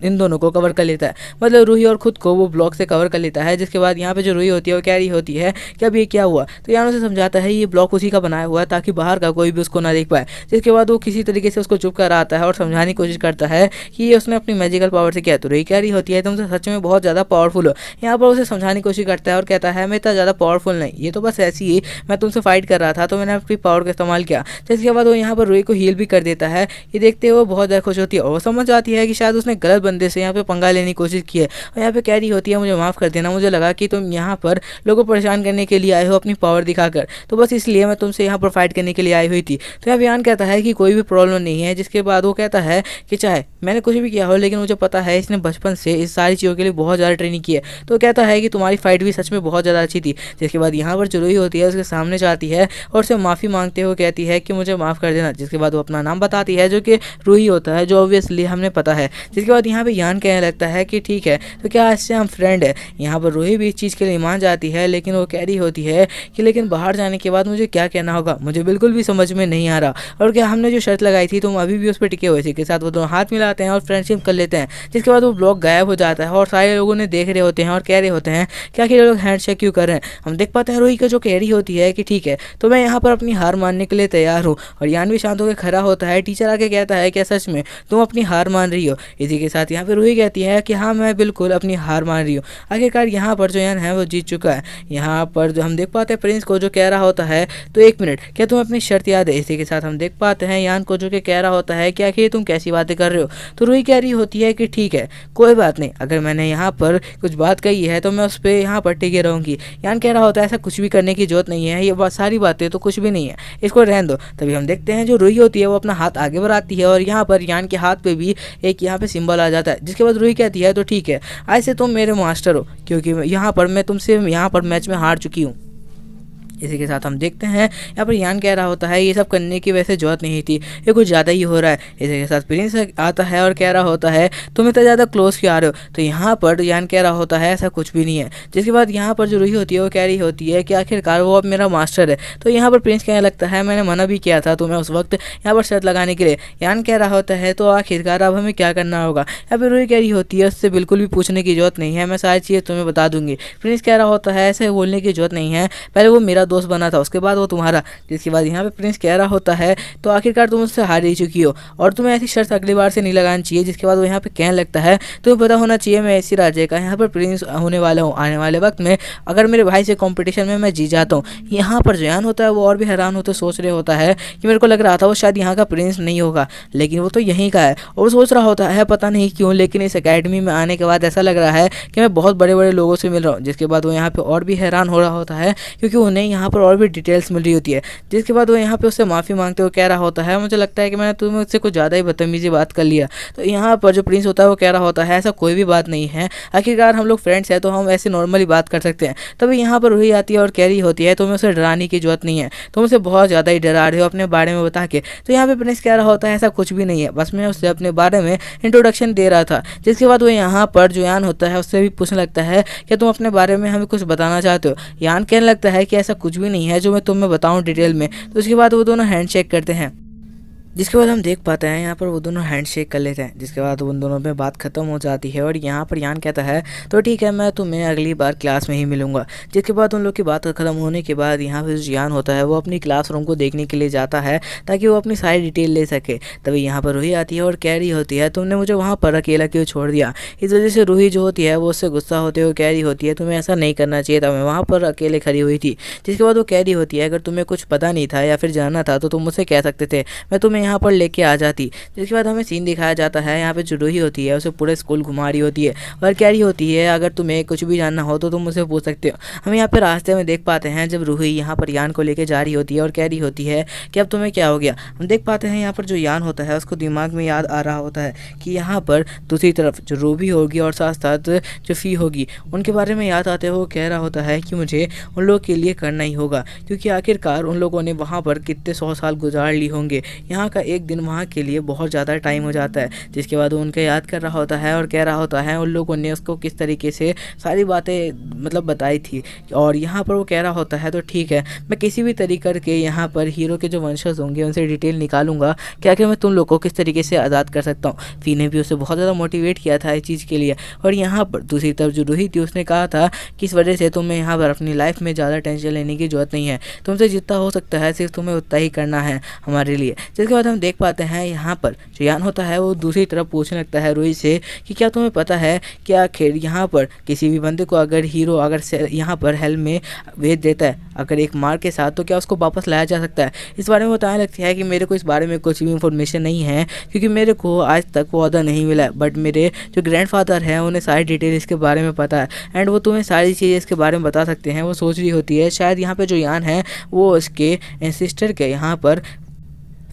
इन दोनों को कवर कर लेता है, मतलब रूही और खुद को वो ब्लॉक से कवर कर लेता है। जिसके बाद यहाँ पे जो रूही होती है वो कह रही होती है कि अब ये क्या हुआ। तो यान उसे समझाता है ये ब्लॉक उसी का बनाया हुआ है ताकि बाहर का कोई भी उसको ना देख पाए। जिसके बाद वो किसी तरीके से उसको चुप कर आता है और समझाने की कोशिश करता है कि ये उसने अपनी मैजिकल पावर से किया। तो रूही कह रही होती है तुम तो सच में बहुत ज़्यादा पावरफुल हो। यहाँ पर उसे समझाने की कोशिश करता है और कहता है मैं इतना ज़्यादा पावरफुल नहीं, ये तो बस ऐसी ही मैं तुमसे फाइट कर रहा था तो मैंने अपनी पावर का इस्तेमाल किया। जिसके बाद वो यहाँ पर रूही को हील भी कर देता है। ये देखते हुए बहुत ज़्यादा खुश होती है और वो समझ आती है कि शायद उसने गलत बंदे से यहाँ पे पंगा लेने की कोशिश की है। और यहाँ पे कह रही होती है मुझे माफ़ कर देना, मुझे लगा कि तुम यहाँ पर लोगों को परेशान करने के लिए आए हो अपनी पावर दिखाकर, तो बस इसलिए मैं तुमसे यहाँ पर फाइट करने के लिए आई हुई थी। तो यहाँ बयान कहता है कि कोई भी प्रॉब्लम नहीं है। जिसके बाद वो कहता है कि चाहे मैंने कुछ भी किया हो लेकिन मुझे पता है इसने बचपन से इस सारी चीज़ों के लिए बहुत ज़्यादा ट्रेनिंग की है। तो कहता है कि तुम्हारी फाइट भी सच में बहुत ज़्यादा अच्छी थी। जिसके बाद यहाँ पर जो रूही होती है उसके सामने जाती है और उसे माफ़ी मांगते हुए कहती है कि मुझे माफ़ कर देना। जिसके बाद वो अपना नाम बताती है जो कि रूही होता है, जो ऑब्वियसली हमने पता है। जिसके बाद यहाँ पे यान कहने लगता है कि ठीक है तो क्या इससे हम फ्रेंड है। यहाँ पर रूही भी इस चीज़ के लिए मान जाती है, लेकिन वो कह रही होती है कि लेकिन बाहर जाने के बाद मुझे क्या कहना होगा, मुझे बिल्कुल भी समझ में नहीं आ रहा। और क्या हमने जो शर्त लगाई थी तुम अभी भी उस पर टिके हुए। इसी के साथ वो दोनों हाथ मिलाते हैं और फ्रेंडशिप कर लेते हैं। जिसके बाद वो ब्लॉग गायब हो जाता है और सारे लोगों ने देख रहे होते हैं और कह रहे होते हैं कि आखिर ये लोग हैंडशेक क्यों कर रहे हैं। हम देख पाते हैं रूही का जो कह रही होती है कि ठीक है तो मैं यहाँ पर अपनी हार मानने के लिए तैयार हूँ। और यान भी शांत होकर खड़ा होता है। टीचर आके कहता है क्या सच में तुम अपनी हार मान रही हो। इसी के साथ यहाँ पर रूही कहती है कि हाँ मैं बिल्कुल अपनी हार मान रही हूँ। आखिरकार यहाँ पर जो यान है वो जीत चुका है। यहाँ पर जो हम देख पाते हैं प्रिंस को जो कह रहा होता है तो एक मिनट क्या तुम्हें अपनी शर्त याद है। इसी के साथ हम देख पाते हैं यान को जो कि कह रहा होता है कि आखिर तुम कैसी बातें कर रहे हो। तो रूही कह रही होती है कि ठीक है कोई बात नहीं, अगर मैंने यहाँ पर कुछ बात कही है तो मैं उस पर यहाँ पर टिके रहूँगी। यान कह रहा होता है ऐसा कुछ भी करने की जरूरत नहीं है, ये सारी बातें तो कुछ भी नहीं है, इसको रहने दो। तभी हम देखते हैं जो रूही होती है वो अपना हाथ आगे बढ़ाती है और यहाँ पर यान के हाथ पे भी एक यहाँ पे सिंबल आ जाता है। जिसके बाद रूही कहती है तो ठीक है आज से तुम मेरे मास्टर हो, क्योंकि यहाँ पर मैं तुमसे यहाँ पर मैच में हार चुकी हूँ। इसी के साथ हम देखते हैं यहाँ पर यान कह रहा होता है ये सब करने की वैसे जरूरत नहीं थी, ये कुछ ज़्यादा ही हो रहा है। इसी के साथ प्रिंस आता है और कह रहा होता है तुम इतना ज़्यादा क्लोज क्यों आ रहे हो। तो यहाँ पर यान कह रहा होता है ऐसा कुछ भी नहीं है। जिसके बाद यहाँ पर जो रूही होती है वो कह रही होती है कि आखिरकार वो अब मेरा मास्टर है। तो यहाँ पर प्रिंस कहने लगता है मैंने मना भी किया था तुम्हें उस वक्त यहाँ पर शर्त लगाने के लिए। यान कह रहा होता है तो आखिरकार अब हमें क्या करना होगा। यहाँ पर रूही कह रही होती है उससे बिल्कुल भी पूछने की जरूरत नहीं है, मैं सारी चीज़ें तुम्हें बता दूंगी। प्रिंस कह रहा होता है ऐसे बोलने की जरूरत नहीं है, पहले वो मेरा दोस्त बना था उसके बाद वो तुम्हारा। जिसके बाद यहाँ पे प्रिंस कह रहा होता है तो आखिरकार तुम उससे हार ही चुकी हो और तुम्हें ऐसी शर्त अगली बार से नहीं लगानी चाहिए। जिसके बाद वो यहाँ पे कहने लगता है तुम्हें पता होना चाहिए मैं ऐसी राज्य का यहाँ पर प्रिंस होने वाला हूँ। आने वाले वक्त में अगर मेरे भाई से कॉम्पिटिशन में मैं जीत जाता हूँ। यहाँ पर जयान होता है वो और भी हैरान होता सोच रहे होता है कि मेरे को लग रहा था वो शायद यहाँ का प्रिंस नहीं होगा, लेकिन वो तो यहीं का है। और वो सोच रहा होता है पता नहीं क्यों लेकिन इस अकेडमी में आने के बाद ऐसा लग रहा है कि मैं बहुत बड़े बड़े लोगों से मिल रहा हूँ। जिसके बाद वो यहाँ पे और भी हैरान हो रहा होता है क्योंकि उन्हें यहाँ पर और भी डिटेल्स मिल रही होती है। जिसके बाद वो यहाँ पे उससे माफ़ी मांगते हुए कह रहा होता है मुझे लगता है कि मैंने तुम्हें उससे कुछ ज़्यादा ही बदतमीजी बात कर लिया। तो यहाँ पर जो प्रिंस होता है वो कह रहा होता है ऐसा कोई भी बात नहीं है, आखिरकार हम लोग फ्रेंड्स हैं तो हम ऐसे नॉर्मली बात कर सकते हैं। तभी यहाँ पर रूही आती है और कह रही होती है तुम्हें उसे डराने की जरूरत नहीं है, तुम उसे बहुत ज़्यादा ही डरा रहे हो अपने बारे में बता के। तो यहाँ पे प्रिंस कह रहा होता है ऐसा कुछ भी नहीं है, बस मैं उससे अपने बारे में इंट्रोडक्शन दे रहा था। जिसके बाद वो यहाँ पर जो यान होता है उससे भी पूछने लगता है कि तुम अपने बारे में हमें कुछ बताना चाहते हो। यान कहने लगता है कि ऐसा कुछ भी नहीं है जो मैं तुम्हें बताऊँ डिटेल में। तो उसके बाद वो दोनों हैंडशेक करते हैं। जिसके बाद हम देख पाते हैं यहाँ पर वो दोनों हैंडशेक कर लेते हैं, जिसके बाद उन दोनों में बात खत्म हो जाती है और यहाँ पर यान कहता है तो ठीक है, मैं तुम्हें अगली बार क्लास में ही मिलूंगा। जिसके बाद उन लोग की बात खत्म होने के बाद यहाँ पर जो यान होता है वो अपनी क्लासरूम को देखने के लिए जाता है ताकि वो अपनी सारी डिटेल ले सके। तभी यहाँ पर रूही आती है और कह रही होती है तुमने मुझे वहाँ पर अकेला क्यों छोड़ दिया। इस वजह से रूही जो होती है वो उससे गुस्सा होते हुए कह रही होती है तुम्हें ऐसा नहीं करना चाहिए था, मैं वहाँ पर अकेले खड़ी हुई थी। जिसके बाद वो कह रही होती है अगर तुम्हें कुछ पता नहीं था या फिर जानना था तो तुम मुझसे कह सकते थे, मैं तुम्हें यहाँ पर लेके आ जाती। जिसके बाद हमें सीन दिखाया जाता है यहाँ पे जो रूही होती है उसे पूरे स्कूल घुमा रही होती है और कह रही होती है अगर तुम्हें कुछ भी जानना हो तो तुम मुझसे पूछ सकते हो। हम यहाँ पे रास्ते में देख पाते हैं जब रूही यहाँ पर यान को लेके जा रही होती है और कह रही होती है कि अब तुम्हें क्या हो गया। हम देख पाते हैं यहाँ पर जो यान होता है उसको दिमाग में याद आ रहा होता है कि यहाँ पर दूसरी तरफ जो रूबी होगी और साथ साथ जो फ़ी होगी उनके बारे में याद आते हुए वो कह रहा होता है कि मुझे उन लोगों के लिए करना ही होगा, क्योंकि आखिरकार उन लोगों ने वहाँ पर कितने 100 साल गुजार ली होंगे, यहाँ का एक दिन वहाँ के लिए बहुत ज़्यादा टाइम हो जाता है। जिसके बाद वो उनके याद कर रहा होता है और कह रहा होता है उन लोगों ने उसको किस तरीके से सारी बातें मतलब बताई थी। और यहाँ पर वो कह रहा होता है तो ठीक है, मैं किसी भी तरीके करके यहाँ पर हीरो के जो वंशज होंगे उनसे डिटेल निकालूंगा कि आखिर मैं तुम लोग को किस तरीके से आज़ाद कर सकता हूँ। फ़ी ने भी उसे बहुत ज़्यादा मोटिवेट किया था इस चीज़ के लिए। और यहाँ पर दूसरी तरफ जो रूही थी उसने कहा था कि इस वजह से तुम्हें यहाँ पर अपनी लाइफ में ज़्यादा टेंशन लेने की ज़रूरत नहीं है, तुमसे जितना हो सकता है सिर्फ तुम्हें उतना ही करना है हमारे लिए। जिसके बाद हम देख पाते हैं यहाँ पर जो यान होता है वो दूसरी तरफ पूछने लगता है रूही से कि क्या तुम्हें पता है कि आखिर यहाँ पर किसी भी बंदे को अगर हीरो अगर यहाँ पर हेल में भेज देता है अगर एक मार के साथ तो क्या उसको वापस लाया जा सकता है। इस बारे में बताने लगती है कि मेरे को इस बारे में कुछ भी इन्फॉर्मेशन नहीं है क्योंकि मेरे को आज तक वो ऑर्डर नहीं मिला है, बट मेरे जो ग्रैंडफादर हैं उन्हें सारी डिटेल इसके बारे में पता है एंड वो तुम्हें सारी चीज़ें इसके बारे में बता सकते हैं। वो सोच रही होती है शायद यहाँ पे जो यान है वो उसके सिस्टर के यहाँ पर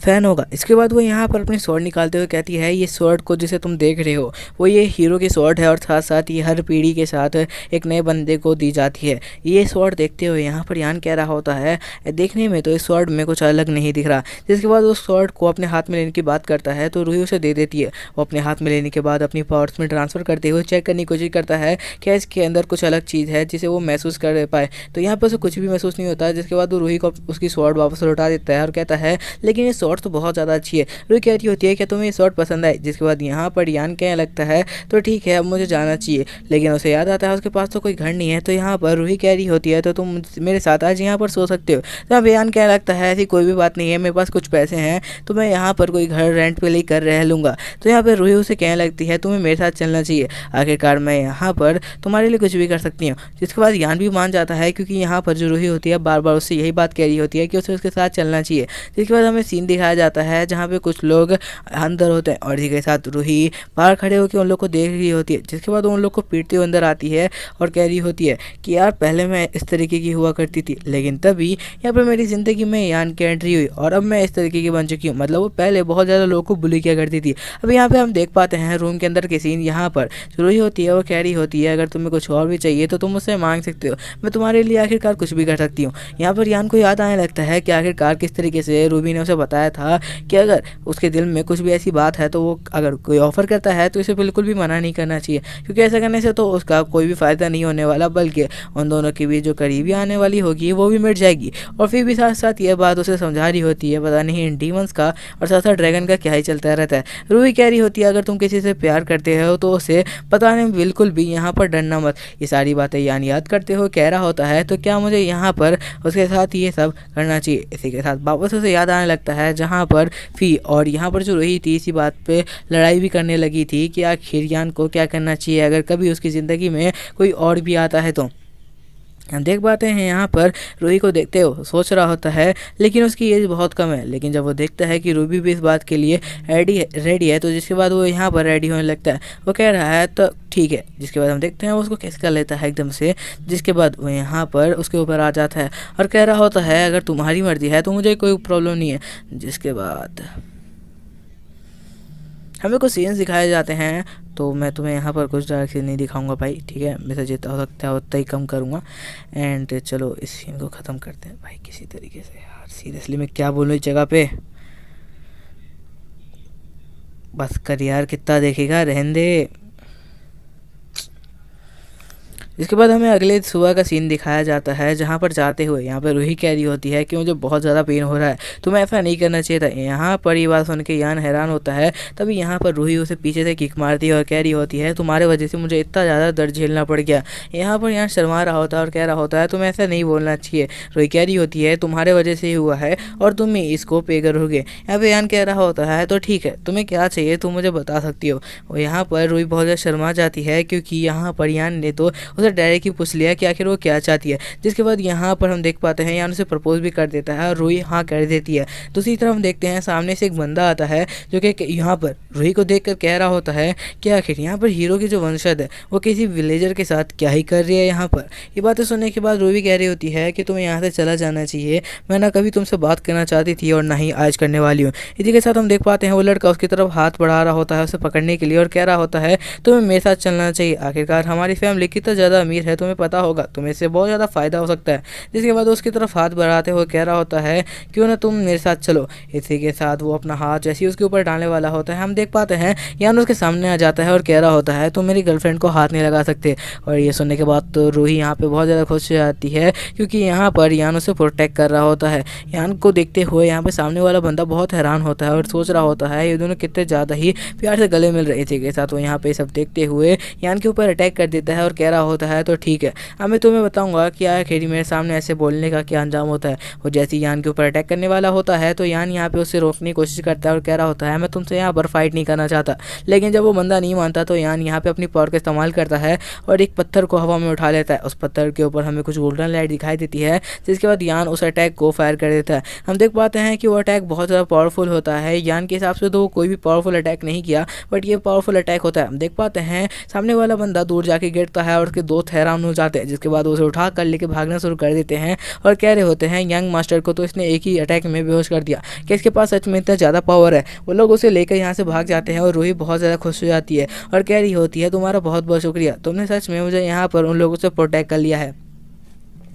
फ़ैन होगा। इसके बाद वो यहाँ पर अपनी स्वॉर्ड निकालते हुए कहती है ये स्वॉर्ड को जिसे तुम देख रहे हो वो ये हीरो की स्वॉर्ड है और साथ साथ ये हर पीढ़ी के साथ एक नए बंदे को दी जाती है। ये स्वॉर्ड देखते हुए यहाँ पर यान कह रहा होता है देखने में तो इस स्वॉर्ड में कुछ अलग नहीं दिख रहा। जिसके बाद उस स्वॉर्ड को अपने हाथ में लेने की बात करता है तो रूही उसे दे देती है। वो अपने हाथ में लेने के बाद अपनी पावर्स में ट्रांसफ़र करते हुए चेक करने की कोशिश करता है क्या इसके अंदर कुछ अलग चीज़ है जिसे वो महसूस कर पाए। तो यहाँ पर उसे कुछ भी महसूस नहीं होता। जिसके बाद वो रूही को उसकी स्वॉर्ड वापस लौटा देता है और कहता है लेकिन ये स्वॉर्ड तो बहुत ज़्यादा है। रूही कह रही होती है क्या तुम्हें ये शॉट पसंद आए। जिसके बाद यहाँ पर यान कहने लगता है तो ठीक है अब मुझे जाना चाहिए, लेकिन उसे याद आता है उसके पास तो कोई घर नहीं है। तो यहाँ पर रूही कह रही होती है तो तुम मेरे साथ आज यहाँ पर सो सकते हो। तो अब यान कहने लगता है ऐसी कोई भी बात नहीं है, मेरे पास कुछ पैसे हैं तो मैं यहाँ पर कोई घर रेंट पे लेकर रह लूँगा। तो यहाँ पर रूही उसे कहने लगती है तुम्हें मेरे साथ चलना चाहिए, आखिरकार मैं यहाँ पर तुम्हारे लिए कुछ भी कर सकती हूँ। जिसके बाद यान भी मान जाता है क्योंकि यहाँ पर जो रूही होती है बार बार उससे यही बात कह रही होती है कि उसे उसके साथ चलना चाहिए। जिसके बाद हमें सीन दिखाया जाता है जहाँ पे कुछ लोग अंदर होते हैं और इसी के साथ रूही बाहर खड़े होकर उन लोग को देख रही होती है। जिसके बाद उन लोग को पीटते हुए अंदर आती है और कह रही होती है कि यार पहले मैं इस तरीके की हुआ करती थी लेकिन तभी यहाँ पर मेरी ज़िंदगी में यान की एंट्री हुई और अब मैं इस तरीके की बन चुकी हूँ। मतलब वो पहले बहुत ज़्यादा लोगों को बुली किया करती थी। अब यहाँ पे हम देख पाते हैं रूम के अंदर के सीन। यहाँ पर जो रूही होती है वो कह रही होती है अगर तुम्हें कुछ और भी चाहिए तो तुम मुझसे मांग सकते हो, मैं तुम्हारे लिए आखिरकार कुछ भी कर सकती हूँ। यहाँ पर यान को याद आने लगता है कि आखिरकार किस तरीके से रूबी ने उसे बताया था कि अगर उसके दिल में कुछ भी ऐसी बात है तो वो अगर कोई ऑफ़र करता है तो इसे बिल्कुल भी मना नहीं करना चाहिए, क्योंकि ऐसा करने से तो उसका कोई भी फ़ायदा नहीं होने वाला बल्कि उन दोनों के बीच जो करीबी आने वाली होगी वो भी मिट जाएगी। और फिर भी साथ साथ ये बात उसे समझा रही होती है पता नहीं इन डीमंस का और साथ साथ ड्रैगन का क्या ही चलता रहता है। रूही कह रही होती है अगर तुम किसी से प्यार करते हो तो उसे पता नहीं बिल्कुल भी यहाँ पर डरना मत। ये सारी बातें याद करते हुए कह रहा होता है तो क्या मुझे यहाँ पर उसके साथ ये सब करना चाहिए। इसी के साथ वापस उसे याद आने लगता है जहाँ पर फ़ी और यहाँ पर जो रूही थी इसी बात पे लड़ाई भी करने लगी थी कि आखिर यान को क्या करना चाहिए अगर कभी उसकी ज़िंदगी में कोई और भी आता है। तो हम देख पाते हैं यहाँ पर रूही को देखते हो सोच रहा होता है लेकिन उसकी एज बहुत कम है, लेकिन जब वो देखता है कि रूबी भी इस बात के लिए रेडी है तो जिसके बाद वो यहाँ पर रेडी होने लगता है। वो कह रहा है तो ठीक है। जिसके बाद हम देखते हैं वो उसको किस कर लेता है एकदम से। जिसके बाद वो यहाँ पर उसके ऊपर आ जाता है और कह रहा होता है अगर तुम्हारी मर्जी है तो मुझे कोई प्रॉब्लम नहीं है। जिसके बाद हमें कुछ सीन्स दिखाए जाते हैं तो मैं तुम्हें यहाँ पर कुछ डायरेक्ट सीन नहीं दिखाऊंगा भाई, ठीक है। मेरे से जितना हो सकता है उतना ही कम करूँगा। एंड चलो इस सीन को ख़त्म करते हैं भाई किसी तरीके से। यार सीरियसली मैं क्या बोलूँ इस जगह पे, बस कर यार कितना देखेगा रहने दे। इसके बाद हमें अगले सुबह का सीन दिखाया जाता है, जहाँ पर जाते हुए यहाँ पर रूही कह रही होती है कि मुझे बहुत ज़्यादा पेन हो रहा है, तुम्हें ऐसा नहीं करना चाहिए था। यहाँ पर ये बात सुन के यान हैरान होता है। तभी यहाँ पर रूही उसे पीछे से किक मारती है और कह रही होती है तुम्हारे वजह से मुझे इतना ज़्यादा दर्द झेलना पड़ गया। यहाँ पर यान शर्मा रहा होता है और कह रहा होता है तुम्हें ऐसा नहीं बोलना चाहिए। रूही कह रही होती है तुम्हारे वजह से ही हुआ है और तुम ही इसको पे करोगे। यहाँ पे यान कह रहा होता है तो ठीक है, तुम्हें क्या चाहिए तुम मुझे बता सकती हो। और यहाँ पर रूही बहुत ज़्यादा शर्मा जाती है, क्योंकि यहाँ पर यान ने तो उसे डायरेक्ट ही पूछ लिया कि आखिर वो क्या चाहती है। जिसके बाद यहाँ पर हम देख पाते हैं यान उसे प्रपोज भी कर देता है और रूही हाँ कर देती है। दूसरी तरफ हम देखते हैं सामने से एक बंदा आता है जो कि यहाँ पर रूही को देखकर कह रहा होता है कि आखिर यहाँ पर हीरो की जो वंशज है वो किसी विलेजर के साथ क्या ही कर रही है यहाँ पर। ये बातें सुनने के बाद रूही कह रही होती है कि तुम्हें यहाँ से चला जाना चाहिए, मैं ना कभी तुमसे बात करना चाहती थी और ना ही आज करने वाली हूँ। इसी के साथ हम देख पाते हैं वो लड़का उसकी तरफ हाथ बढ़ा रहा होता है उसे पकड़ने के लिए और कह रहा होता है तुम्हें मेरे साथ चलना चाहिए, आखिरकार हमारी फैमिली कितना ज़्यादा अमीर है तुम्हें पता होगा, तुम्हें इससे बहुत ज़्यादा फ़ायदा हो सकता है। जिसके बाद उसकी तरफ हाथ बढ़ाते हुए कह रहा होता है क्यों ना तुम मेरे साथ चलो। इसी के साथ वो अपना हाथ जैसे ही उसके ऊपर डालने वाला होता है हम देख पाते हैं यान उसके सामने आ जाता है और कह रहा होता है तुम मेरी गर्लफ्रेंड को हाथ नहीं लगा सकते। और ये सुनने के बाद तो रूही यहाँ पे बहुत ज़्यादा खुश हो जाती है, क्योंकि यहाँ पर यान उसे प्रोटेक्ट कर रहा होता है। यान को देखते हुए यहाँ पे सामने वाला बंदा बहुत हैरान होता है और सोच रहा होता है ये दोनों कितने ज़्यादा ही प्यार से गले मिल रहे थे। के साथ वो यहाँ पे सब देखते हुए यान के ऊपर अटैक कर देता है और कह रहा होता है तो ठीक है, अब मैं तुम्हें बताऊंगा कि आखिर मेरे सामने ऐसे बोलने का क्या अंजाम होता है। और जैसे ही यान के ऊपर अटैक करने वाला होता है तो यान यहाँ पे उससे रोकने की कोशिश करता है और कह रहा होता है मैं तुमसे यहाँ पर फाइट नहीं करना चाहता। लेकिन जब वो बंदा नहीं मानता तो यान यहाँ पे अपनी पावर का इस्तेमाल करता है और एक पत्थर को हवा में उठा लेता है। उस पत्थर के ऊपर हमें कुछ गोल्डन लाइट दिखाई देती है, जिसके बाद यान उस अटैक को फायर कर देता है। हम देख पाते हैं कि वो अटैक बहुत ज़्यादा पावरफुल होता है। यान के हिसाब से तो वो कोई भी पावरफुल अटैक नहीं किया, बट ये पावरफुल अटैक होता है। हम देख पाते हैं सामने वाला बंदा दूर जाके गिरता है और उसके दोस्त हैरान हो जाते हैं, जिसके बाद उसे उठा कर लेके भागना शुरू कर देते हैं और कह रहे होते हैं यंग मास्टर को तो इसने एक ही अटैक में बेहोश कर दिया कि इसके पास सच में इतना ज़्यादा पावर है। वो लोग उसे लेकर यहाँ से भाग जाते हैं और रूही बहुत ज़्यादा खुश हो जाती है और कह रही होती है तुम्हारा बहुत बहुत शुक्रिया, तुमने सच में मुझे यहाँ पर उन लोगों से प्रोटेक्ट कर लिया है।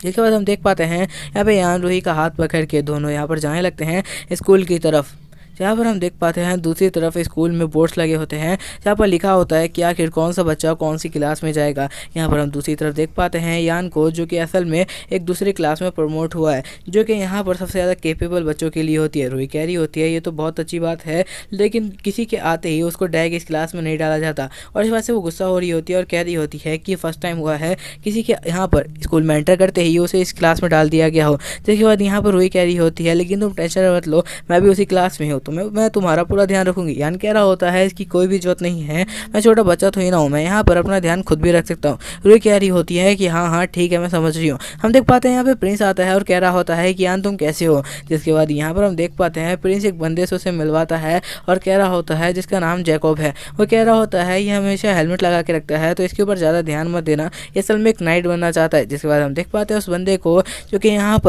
जिसके बाद हम देख पाते हैं यहाँ पे यान रूही का हाथ पकड़ के दोनों यहाँ पर जाने लगते हैं स्कूल की तरफ, जहाँ पर हम देख पाते हैं दूसरी तरफ स्कूल में बोर्ड्स लगे होते हैं जहाँ पर लिखा होता है कि आखिर कौन सा बच्चा कौन सी क्लास में जाएगा। यहाँ पर हम दूसरी तरफ देख पाते हैं यान को, जो कि असल में एक दूसरी क्लास में प्रमोट हुआ है, जो कि यहाँ पर सबसे ज़्यादा केपेबल बच्चों के लिए होती है। रूही कह रही होती है ये तो बहुत अच्छी बात है, लेकिन किसी के आते ही उसको डायरेक्ट इस क्लास में नहीं डाला जाता। और इस बात से वो गुस्सा हो रही होती है और कह रही होती है कि फर्स्ट टाइम हुआ है किसी के यहाँ पर स्कूल में एंटर करते ही उसे इस क्लास में डाल दिया गया हो। जिसके बाद यहाँ पर रूही कह रही होती है लेकिन तुम टेंशन मत लो, मैं भी उसी क्लास में हूँ, तो मैं तुम्हारा पूरा ध्यान रखूंगी। यान कह रहा होता है इसकी कोई भी जरूरत नहीं है, मैं छोटा बच्चा तो ही ना हूँ, मैं यहाँ पर अपना ध्यान खुद भी रख सकता हूँ। रूही कह रही होती है कि हाँ हाँ ठीक है मैं समझ रही हूँ। हम देख पाते हैं यहाँ पे प्रिंस आता है और कह रहा होता है कि यान तुम कैसे हो। जिसके बाद यहाँ पर हम देख पाते हैं प्रिंस एक बंदे से उसे मिलवाता है और कह रहा होता है जिसका नाम जैकब है। वो कह रहा होता है ये हमेशा हेलमेट लगा के रखता है तो इसके ऊपर ज़्यादा ध्यान मत देना, ये असल में एक नाइट बनना चाहता है। जिसके बाद हम देख पाते हैं उस बंदे को जो कि यहाँ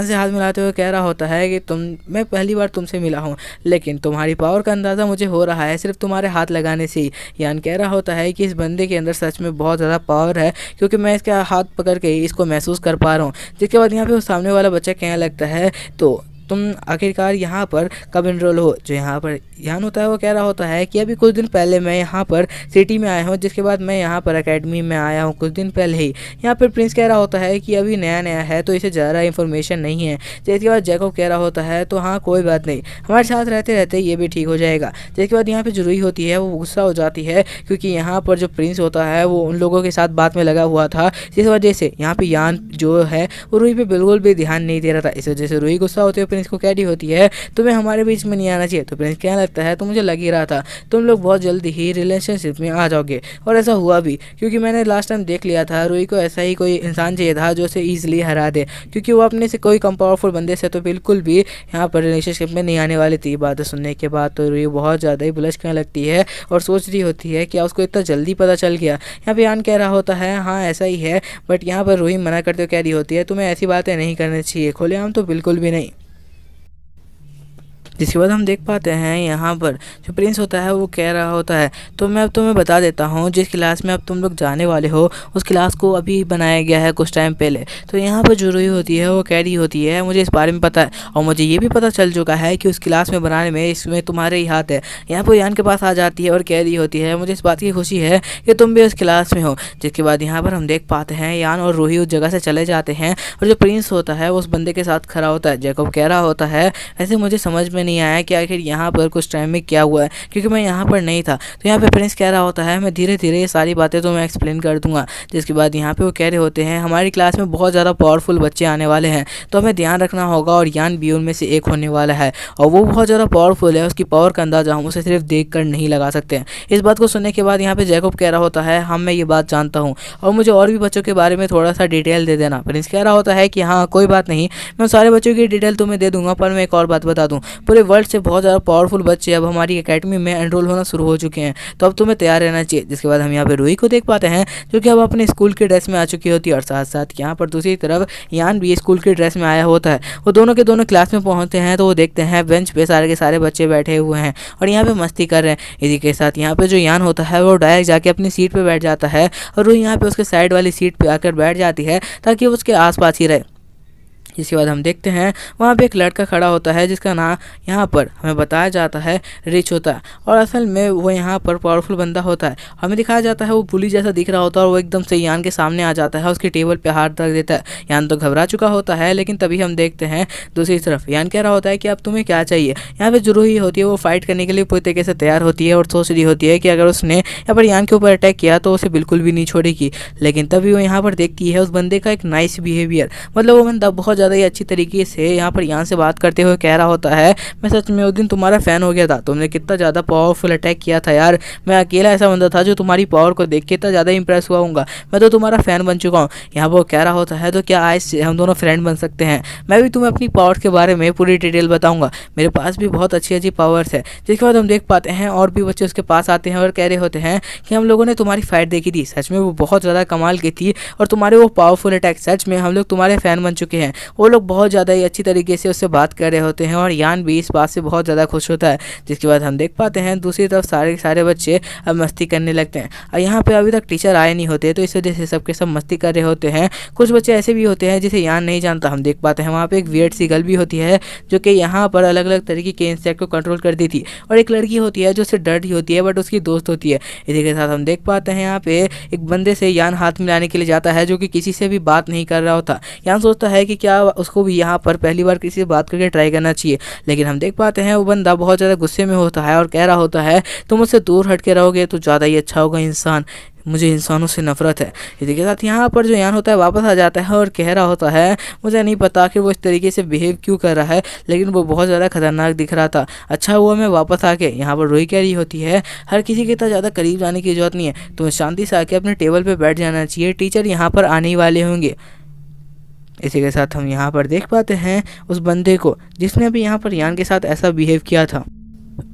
से हाथ मिलाते हुए कह रहा होता है कि मैं पहली बार तुमसे मिला हूँ, लेकिन तुम्हारी पावर का अंदाज़ा मुझे हो रहा है सिर्फ तुम्हारे हाथ लगाने से ही। यान कह रहा होता है कि इस बंदे के अंदर सच में बहुत ज़्यादा पावर है, क्योंकि मैं इसका हाथ पकड़ के इसको महसूस कर पा रहा हूँ। जिसके बाद यहाँ पे उस सामने वाला बच्चा कहने लगता है तो तुम आखिरकार यहाँ पर कब इनरोल हो। जो यहाँ पर यान होता है वो कह रहा होता है कि अभी कुछ दिन पहले मैं यहाँ पर सिटी में आया हूँ, जिसके बाद मैं यहाँ पर एकेडमी में आया हूँ कुछ दिन पहले ही। यहाँ पर प्रिंस कह रहा होता है कि अभी नया नया है तो इसे ज़्यादा इन्फॉर्मेशन नहीं है। जिसके बाद जैकब कह रहा होता है तो हाँ कोई बात नहीं, हमारे साथ रहते रहते ये भी ठीक हो जाएगा। जिसके बाद यहाँ पर जरूरी होती है वो गुस्सा हो जाती है, क्योंकि यहाँ पर जो प्रिंस होता है वो उन लोगों के साथ बात में लगा हुआ था, जिस वजह से यहाँ पे यान जो है वो रूही पे बिल्कुल भी ध्यान नहीं दे रहा था। इस वजह से रूही गुस्सा होते हुए प्रिंस को कह रही होती है तुम्हें हमारे बीच में नहीं आना चाहिए। तो प्रिंस कहने लगता है तो मुझे लग ही रहा था तुम लोग बहुत जल्दी ही रिलेशनशिप में आ जाओगे, और ऐसा हुआ भी, क्योंकि मैंने लास्ट टाइम देख लिया था रूही को ऐसा ही कोई इंसान चाहिए था जो उसे ईजिली हरा दे, क्योंकि वो अपने से कोई कम पावरफुल बंदे से तो बिल्कुल भी यहाँ पर रिलेशनशिप में नहीं आने वाली थी। बात सुनने के बाद तो रूही बहुत ज़्यादा ही ब्लश करने लगती है और सोच रही होती है कि उसको इतना जल्दी पता चल गया। यहाँ पे यान कह रहा होता है हाँ ऐसा ही है, बट यहाँ पर रूही मना करते हुए कह रही होती है तुम्हें ऐसी बातें नहीं करनी चाहिए, खुलेआम तो बिल्कुल भी नहीं। जिसके बाद हम देख पाते हैं यहाँ पर जो प्रिंस होता है वो कह रहा होता है, तो मैं अब तुम्हें बता देता हूँ जिस क्लास में अब तुम लोग जाने वाले हो उस क्लास को अभी बनाया गया है कुछ टाइम पहले। तो यहाँ पर जो रूही होती है वो कह रही होती है मुझे इस बारे में पता है और मुझे ये भी पता चल चुका है कि उस क्लास में बनाने में इसमें तुम्हारे ही हाथ है। यहाँ पर यान के पास आ जाती है और कह रही होती है मुझे इस बात की खुशी है कि तुम भी उस क्लास में हो। जिसके बाद यहाँ पर हम देख पाते हैं यान और रूही उस जगह से चले जाते हैं और जो प्रिंस होता है उस बंदे के साथ खड़ा होता है। जैकब कह रहा होता है ऐसे मुझे समझ में नहीं आया कि आखिर यहाँ पर कुछ टाइम में क्या हुआ है क्योंकि मैं यहाँ पर नहीं था। तो यहाँ पे प्रिंस कह रहा होता है मैं धीरे धीरे ये सारी बातें तो मैं एक्सप्लेन कर दूंगा। जिसके बाद यहाँ पे वो कह रहे होते हैं हमारी क्लास में बहुत ज़्यादा पावरफुल बच्चे आने वाले हैं तो हमें ध्यान रखना होगा और यान भी उनमें से एक होने वाला है और वो बहुत ज़्यादा पावरफुल है, उसकी पावर का अंदाजा हम उसे सिर्फ देख कर नहीं लगा सकते हैं। इस बात को सुनने के बाद यहाँ पे जैकब कह रहा होता है हाँ मैं ये बात जानता हूँ और मुझे और भी बच्चों के बारे में थोड़ा सा डिटेल दे देना। प्रिंस कह रहा होता है कि हाँ कोई बात नहीं, मैं सारे बच्चों की डिटेल तुम्हें दे दूंगा, पर मैं एक और बात बता दूं पूरे वर्ल्ड से बहुत ज़्यादा पावरफुल बच्चे अब हमारी एकेडमी में एनरोल होना शुरू हो चुके हैं तो अब तुम्हें तैयार रहना चाहिए। जिसके बाद हम यहाँ पे रूही को देख पाते हैं जो कि अब अपने स्कूल के ड्रेस में आ चुकी होती है और साथ साथ यहाँ पर दूसरी तरफ यान भी स्कूल के ड्रेस में आया होता है। वो दोनों के दोनों क्लास में पहुँचते हैं तो वो देखते हैं बेंच पे सारे के सारे बच्चे बैठे हुए हैं और यहाँ पे मस्ती कर रहे हैं। इसी के साथ यहाँ पे जो यान होता है वो डायरेक्ट जाके अपनी सीट पे बैठ जाता है और वो यहाँ पे उसके साइड वाली सीट पे आकर बैठ जाती है ताकि वो उसके आसपास ही रहे। इसके बाद हम देखते हैं वहाँ पे एक लड़का खड़ा होता है जिसका नाम यहाँ पर हमें बताया जाता है रिच होता है और असल में वो यहाँ पर पावरफुल बंदा होता है। हमें दिखाया जाता है वो पुलिस जैसा दिख रहा होता है और वो एकदम से यान के सामने आ जाता है, उसकी टेबल पे हाथ रख देता है। यान तो घबरा चुका होता है लेकिन तभी हम देखते हैं दूसरी तरफ यान कह रहा होता है कि अब तुम्हें क्या चाहिए। यहाँ पर जो रूही होती है वो फाइट करने के लिए पूरी तरीके से तैयार होती है और सोच रही होती है कि अगर उसने यहाँ पर यान के ऊपर अटैक किया तो उसे बिल्कुल भी नहीं छोड़ेगी। लेकिन तभी वो यहाँ पर देखती है उस बंदे का एक नाइस बिहेवियर, मतलब वो बंदा बहुत ज़्यादा ही अच्छी तरीके से यहाँ पर यान से बात करते हुए कह रहा होता है मैं सच में उस दिन तुम्हारा फ़ैन हो गया था, तुमने कितना ज़्यादा पावरफुल अटैक किया था यार। मैं अकेला ऐसा बंदा था जो तुम्हारी पावर को देख के इतना ज़्यादा इंप्रेस हुआ हूँगा, मैं तो तुम्हारा फ़ैन बन चुका हूँ। यहाँ पर वो कह रहा होता है तो क्या आज से हम दोनों फ्रेंड बन सकते हैं, मैं भी तुम्हें अपनी पावर के बारे में पूरी डिटेल बताऊँगा, मेरे पास भी बहुत अच्छी अच्छी पावर्स है। जिसके बाद हम देख पाते हैं और भी बच्चे उसके पास आते हैं और कह रहे होते हैं कि हम लोगों ने तुम्हारी फाइट देखी थी, सच में वो बहुत ज़्यादा कमाल की थी और तुम्हारे वो पावरफुल अटैक सच में हम लोग तुम्हारे फ़ैन बन चुके हैं। वो लोग बहुत ज़्यादा ही अच्छी तरीके से उससे बात कर रहे होते हैं और यान भी इस बात से बहुत ज़्यादा खुश होता है। जिसके बाद हम देख पाते हैं दूसरी तरफ सारे के सारे बच्चे अब मस्ती करने लगते हैं और यहाँ पे अभी तक टीचर आए नहीं होते तो इस वजह से सबके सब मस्ती कर रहे होते हैं। कुछ बच्चे ऐसे भी होते हैं जिसे यान नहीं जानता। हम देख पाते हैं वहाँ पे एक वियर्ड सी गर्ल भी होती है जो कि यहाँ पर अलग अलग तरीके के इंसेक्ट को कंट्रोल करती थी और एक लड़की होती है जो उससे डर रही होती है बट उसकी दोस्त होती है। इसी के साथ हम देख पाते हैं यहाँ पे एक बंदे से यान हाथ मिलाने के लिए जाता है जो कि किसी से भी बात नहीं कर रहा होता। यान सोचता है कि क्या उसको भी यहाँ पर पहली बार किसी से बात करके ट्राई करना चाहिए, लेकिन हम देख पाते हैं वो बंदा बहुत ज़्यादा गुस्से में होता है और कह रहा होता है तुम मुझसे दूर हट के रहोगे तो ज़्यादा ही अच्छा होगा इंसान, मुझे इंसानों से नफरत है। इसी के साथ यहाँ पर जो यान होता है वापस आ जाता है और कह रहा होता है मुझे नहीं पता कि वो इस तरीके से बिहेव क्यों कर रहा है लेकिन वो बहुत ज़्यादा खतरनाक दिख रहा था, अच्छा हुआ मैं वापस आके। यहाँ पर रूही कह रही होती है हर किसी के इतना ज़्यादा करीब जाने की जरूरत नहीं है, तुम्हें शांति से आके अपने टेबल पर बैठ जाना चाहिए, टीचर यहाँ पर आने ही वाले होंगे। इसी के साथ हम यहाँ पर देख पाते हैं उस बंदे को जिसने भी यहाँ पर यान के साथ ऐसा बिहेव किया था।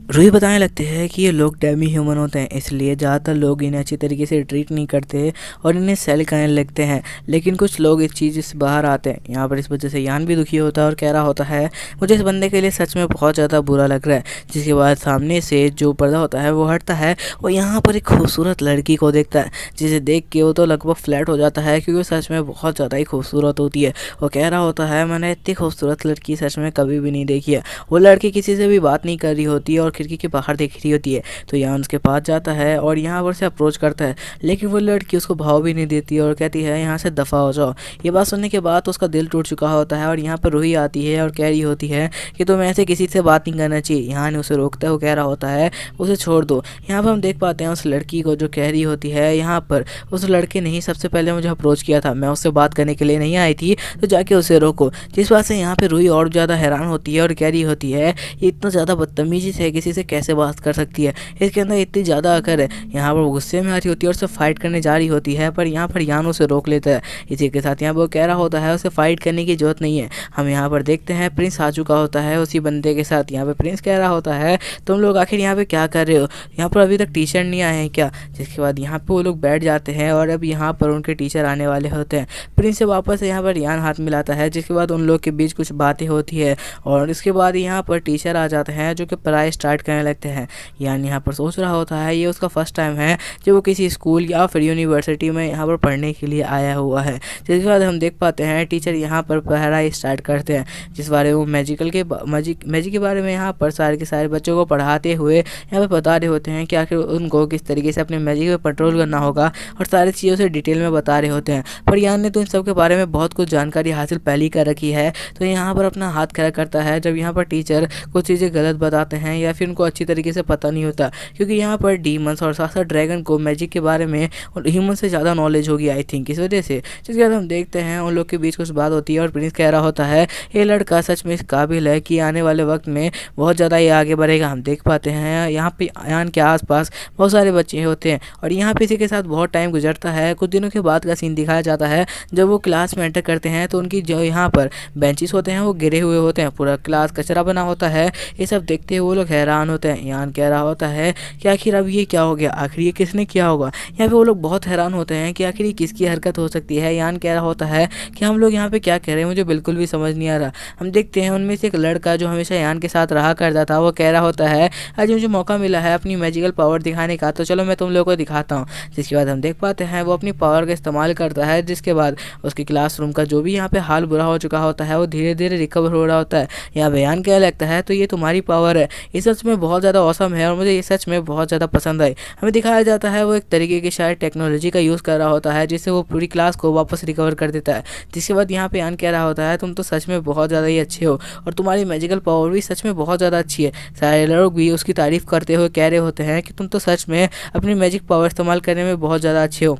रूही बताने लगते हैं कि ये लोग डेमी ह्यूमन होते हैं इसलिए ज़्यादातर लोग इन्हें अच्छी तरीके से ट्रीट नहीं करते और इन्हें सेल करने लगते हैं, लेकिन कुछ लोग इस चीज़ से बाहर आते हैं। यहाँ पर इस वजह से यान भी दुखी होता है और कह रहा होता है मुझे इस बंदे के लिए सच में बहुत ज़्यादा बुरा लग रहा है। जिसके बाद सामने से जो पर्दा होता है वो हटता है और यहाँ पर एक खूबसूरत लड़की को देखता है जिसे देख के वो तो लगभग फ्लैट हो जाता है क्योंकि वो सच में बहुत ज़्यादा ही खूबसूरत होती है। वो कह रहा होता है मैंने इतनी खूबसूरत लड़की सच में कभी भी नहीं देखी है। वो लड़की किसी से भी बात नहीं कर रही होती है और खिड़की के बाहर देख रही होती है। तो यान उसके पास जाता है और यहाँ पर से अप्रोच करता है लेकिन वो लड़की उसको भाव भी नहीं देती और कहती है यहाँ से दफ़ा हो जाओ। ये बात सुनने के बाद उसका दिल टूट चुका होता है और यहाँ पर रूही आती है और कह रही होती है कि तुम्हें ऐसे किसी से बात नहीं करना चाहिए। यहाँ ने उसे रोकता है, वो कह रहा होता है उसे छोड़ दो। यहाँ पर हम देख पाते हैं उस लड़की को जो कह रही होती है यहाँ पर उस लड़के ने ही सबसे पहले मुझे अप्रोच किया था, मैं उससे बात करने के लिए नहीं आई थी, तो जाके उसे रोको। जिस बात से यहाँ पर रूही और ज़्यादा हैरान होती है और कह रही होती है ये इतना ज़्यादा बदतमीजी से किसी से कैसे बात कर सकती है, इसके अंदर इतनी ज़्यादा अकड़ है। यहाँ पर वो गुस्से में आ रही होती है और उससे फाइट करने जा रही होती है, पर यहाँ पर यान उसे रोक लेता है। इसी के साथ यहाँ पर वो कह रहा होता है उसे फाइट करने की जरूरत नहीं है। हम यहाँ पर देखते हैं प्रिंस आ चुका होता है उसी बंदे के साथ। यहाँ पे प्रिंस कह रहा होता है तुम लोग आखिर यहाँ पे क्या कर रहे हो, यहाँ पर अभी तक टीचर नहीं आए हैं क्या। जिसके बाद यहाँ पे वो लोग बैठ जाते हैं और अब यहाँ पर उनके टीचर आने वाले होते हैं। प्रिंस से वापस यहाँ पर यान हाथ मिलाता है, जिसके बाद उन लोग के बीच कुछ बातें होती है और इसके बाद यहाँ पर टीचर आ जाते हैं जो कि पढ़ाई स्टार्ट करने लगते हैं। यान यहाँ पर सोच रहा होता है ये उसका फर्स्ट टाइम है जब वो किसी स्कूल या फिर यूनिवर्सिटी में यहाँ पर पढ़ने के लिए आया हुआ है। जिसके बाद हम देख पाते हैं टीचर यहाँ पर पढ़ाई स्टार्ट करते हैं, जिस बारे में वो मैजिक के बारे में यहाँ पर सारे के सारे बच्चों को पढ़ाते हुए यहाँ पे बता रहे होते हैं कि आखिर उनको किस तरीके से अपने मैजिक पे कंट्रोल करना होगा और सारी चीज़ों से डिटेल में बता रहे होते हैं। पर यान ने तो इन सब के बारे में बहुत कुछ जानकारी हासिल पहले ही कर रखी है, तो यहाँ पर अपना हाथ खड़ा करता है जब यहाँ पर टीचर कुछ चीज़ें गलत बताते हैं या फिर उनको अच्छी तरीके से पता नहीं होता, क्योंकि यहाँ पर डीमंस और साथ साथ ड्रैगन को मैजिक के बारे में ह्यूमन से ज़्यादा नॉलेज होगी आई थिंक, इस वजह से। जिसके बाद हम देखते हैं उन लोग के बीच कुछ बात होती है और प्रिंस कह रहा होता है ये लड़का सच में इस काबिल है कि आने वाले वक्त में बहुत ज़्यादा ये आगे बढ़ेगा। हम देख पाते हैं यहाँ पे यान के आसपास बहुत सारे बच्चे होते हैं और यहाँ पे इसी के साथ बहुत टाइम गुजरता है। कुछ दिनों के बाद का सीन दिखाया जाता है जब वो क्लास में एंटर करते हैं तो उनकी जो यहाँ पर बेंचेस होते हैं वो गिरे हुए होते हैं, पूरा क्लास कचरा बना होता है। ये सब देखते हुए वो लोग हैरान होते हैं। यान कह रहा होता है कि आखिर अब ये क्या हो गया, आखिर ये किसने किया होगा। यहाँ पे वो लोग बहुत हैरान होते हैं कि आखिर ये किसकी हरकत हो सकती है। यान कह रहा होता है कि हम लोग यहाँ पे क्या कह रहे हैं, मुझे बिल्कुल भी समझ नहीं आ रहा। हम देखते हैं उनमें से एक लड़का जो हमेशा यान के साथ रहा करता था वो कह रहा होता है आज मुझे मौका मिला है अपनी मैजिकल पावर दिखाने का, तो चलो मैं तुम लोगों को दिखाता हूँ। जिसके बाद हम देख पाते हैं वो अपनी पावर का इस्तेमाल करता है, जिसके बाद उसके क्लासरूम का जो भी यहाँ पे हाल बुरा हो चुका होता है वो धीरे धीरे रिकवर हो रहा होता है। यहाँ बयान क्या लगता है तो ये तुम्हारी पावर है, ये सच में बहुत ज़्यादा औसम है और मुझे ये सच में बहुत ज़्यादा पसंद आई। हमें दिखाया जाता है वो एक तरीके की शायद टेक्नोलॉजी का यूज़ कर रहा होता है जिससे वो पूरी क्लास को वापस रिकवर कर देता है। जिसके बाद यहाँ पे यान कह रहा होता है तुम तो सच में बहुत ज़्यादा ही अच्छे हो और तुम्हारी मैजिकल पावर भी सच में बहुत ज़्यादा अच्छी है। सारे लोग भी उसकी तारीफ़ करते हुए कह रहे होते हैं कि तुम तो सच में अपनी मैजिक पावर इस्तेमाल करने में बहुत ज़्यादा अच्छे हो।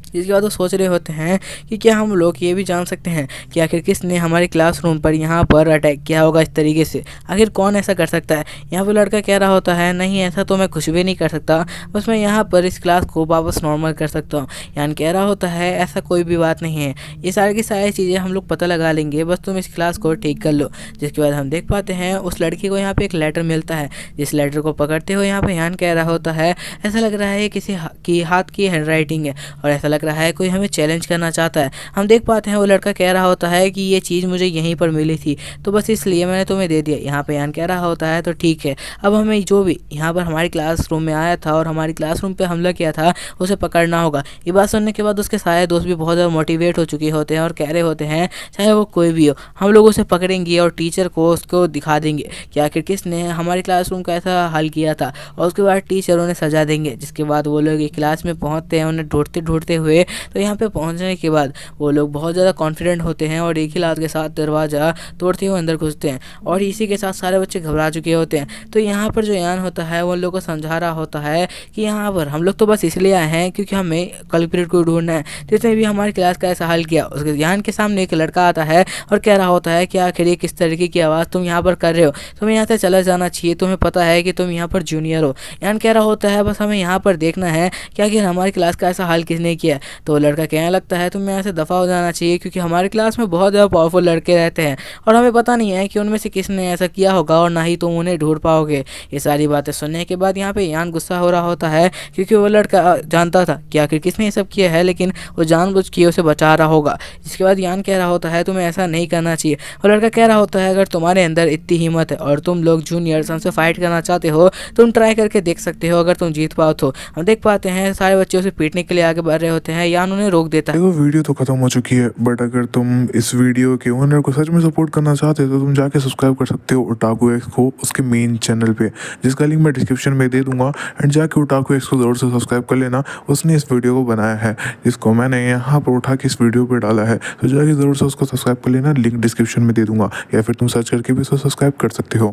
जिसके बाद वो सोच रहे होते हैं कि क्या हम लोग ये भी जान सकते हैं कि आखिर किसने हमारे क्लासरूम पर यहाँ पर अटैक किया होगा इस तरीके से, आखिर कौन ऐसा कर सकता है। यहाँ पर लड़का कह रहा होता है नहीं ऐसा तो मैं कुछ भी नहीं कर सकता, बस मैं यहाँ पर इस क्लास को वापस नॉर्मल कर सकता हूँ। यान कह रहा होता है ऐसा कोई भी बात नहीं है, ये सारी की सारी चीज़ें हम लोग पता लगा लेंगे, बस तुम इस क्लास को ठीक कर लो। जिसके बाद हम देख पाते हैं उस लड़की को यहाँ पर एक लेटर मिलता है, जिस लेटर को पकड़ते हुए यहाँ पर यान कह रहा होता है ऐसा लग रहा है किसी की हाथ की हैंड राइटिंग है और ऐसा लग रहा है कोई हमें चैलेंज करना चाहता है। हम देख पाते हैं वो लड़का कह रहा होता है कि ये चीज़ मुझे यहीं पर मिली थी तो बस इसलिए मैंने तुम्हें दे दिया। यहाँ पे यान कह रहा होता है तो ठीक है, अब हमें जो भी यहाँ पर हमारी क्लासरूम में आया था और हमारी क्लासरूम पे हमला किया था उसे पकड़ना होगा। ये बात सुनने के बाद उसके सारे दोस्त भी बहुत ज़्यादा मोटिवेट हो चुके होते हैं और कह रहे होते हैं चाहे वो कोई भी हो हम लोग उसे पकड़ेंगे और टीचर को उसको दिखा देंगे कि आखिर किसने हमारी क्लासरूम का ऐसा हल किया था और उसके बाद टीचर उन्हें सजा देंगे। जिसके बाद वो लोग एक क्लास में पहुँचते हैं उन्हें ढूंढते ढूंढते हुए, तो यहाँ पे पहुँचने के बाद वो लोग बहुत ज़्यादा कॉन्फिडेंट होते हैं और एक ही लात के साथ दरवाज़ा तोड़ते हुए अंदर घुसते हैं और इसी के साथ सारे बच्चे घबरा चुके होते हैं। तो यहाँ पर जो यान होता है वो लोगों को समझा रहा होता है कि यहाँ पर हम लोग तो बस इसलिए आए हैं क्योंकि हमें कल्प्रिट को ढूंढना है, जिसने भी हमारी क्लास का ऐसा हल किया। उसके यान के सामने एक लड़का आता है और कह रहा होता है कि आखिर ये किस तरीके की आवाज़ तुम यहाँ पर कर रहे हो, तुम्हें यहाँ से चला जाना चाहिए, तुम्हें पता है कि तुम यहाँ पर जूनियर हो। यान कह रहा होता है बस हमें यहाँ पर देखना है कि आखिर हमारी क्लास का ऐसा हल किसने किया। तो वो लड़का कहने लगता है तुम्हें यहाँ से दफ़ा हो जाना चाहिए क्योंकि हमारी क्लास में बहुत ज़्यादा पावरफुल लड़के रहते हैं और हमें पता नहीं है कि उनमें से किसने ऐसा किया होगा और ना ही तुम उन्हें ढूंढ पाओगे। ये सारी बातें सुनने के बाद यहाँ पे यान गुस्सा हो रहा होता है क्योंकि वो लड़का जानता था कि आखिर किसने ये सब किया है, लेकिन वो जानबूझ के उसे बचा रहा होगा। जिसके बाद यान कह रहा होता है तुम्हें ऐसा नहीं करना चाहिए। वो लड़का कह रहा होता है अगर तुम्हारे अंदर इतनी हिम्मत है और तुम लोग जूनियर्स हमसे फाइट करना चाहते हो तुम ट्राई करके देख सकते हो, अगर तुम जीत पाओ तो। हम देख पाते हैं सारे बच्चे उसे पीटने के लिए आगे बढ़ रहे होते हैं, यान उन्हें रोक देता है। वीडियो तो खत्म हो चुकी है, बट अगर तुम इस वीडियो के ओनर को सच में सपोर्ट करना चाहते हो तो तुम जाके सब्सक्राइब कर सकते हो ओटाकू एक्स को उसके मेन चैनल पे, जिसका लिंक मैं डिस्क्रिप्शन में दे दूंगा। एंड जाके ओटाकू एक्स को ज़रूर से सब्सक्राइब कर लेना, उसने इस वीडियो को बनाया है जिसको मैंने यहाँ पर उठा के इस वीडियो पे डाला है, तो जाके ज़रूर से उसको सब्सक्राइब कर लेना, लिंक डिस्क्रिप्शन में दे दूंगा या फिर तुम सर्च करके भी उसको सब्सक्राइब कर सकते हो।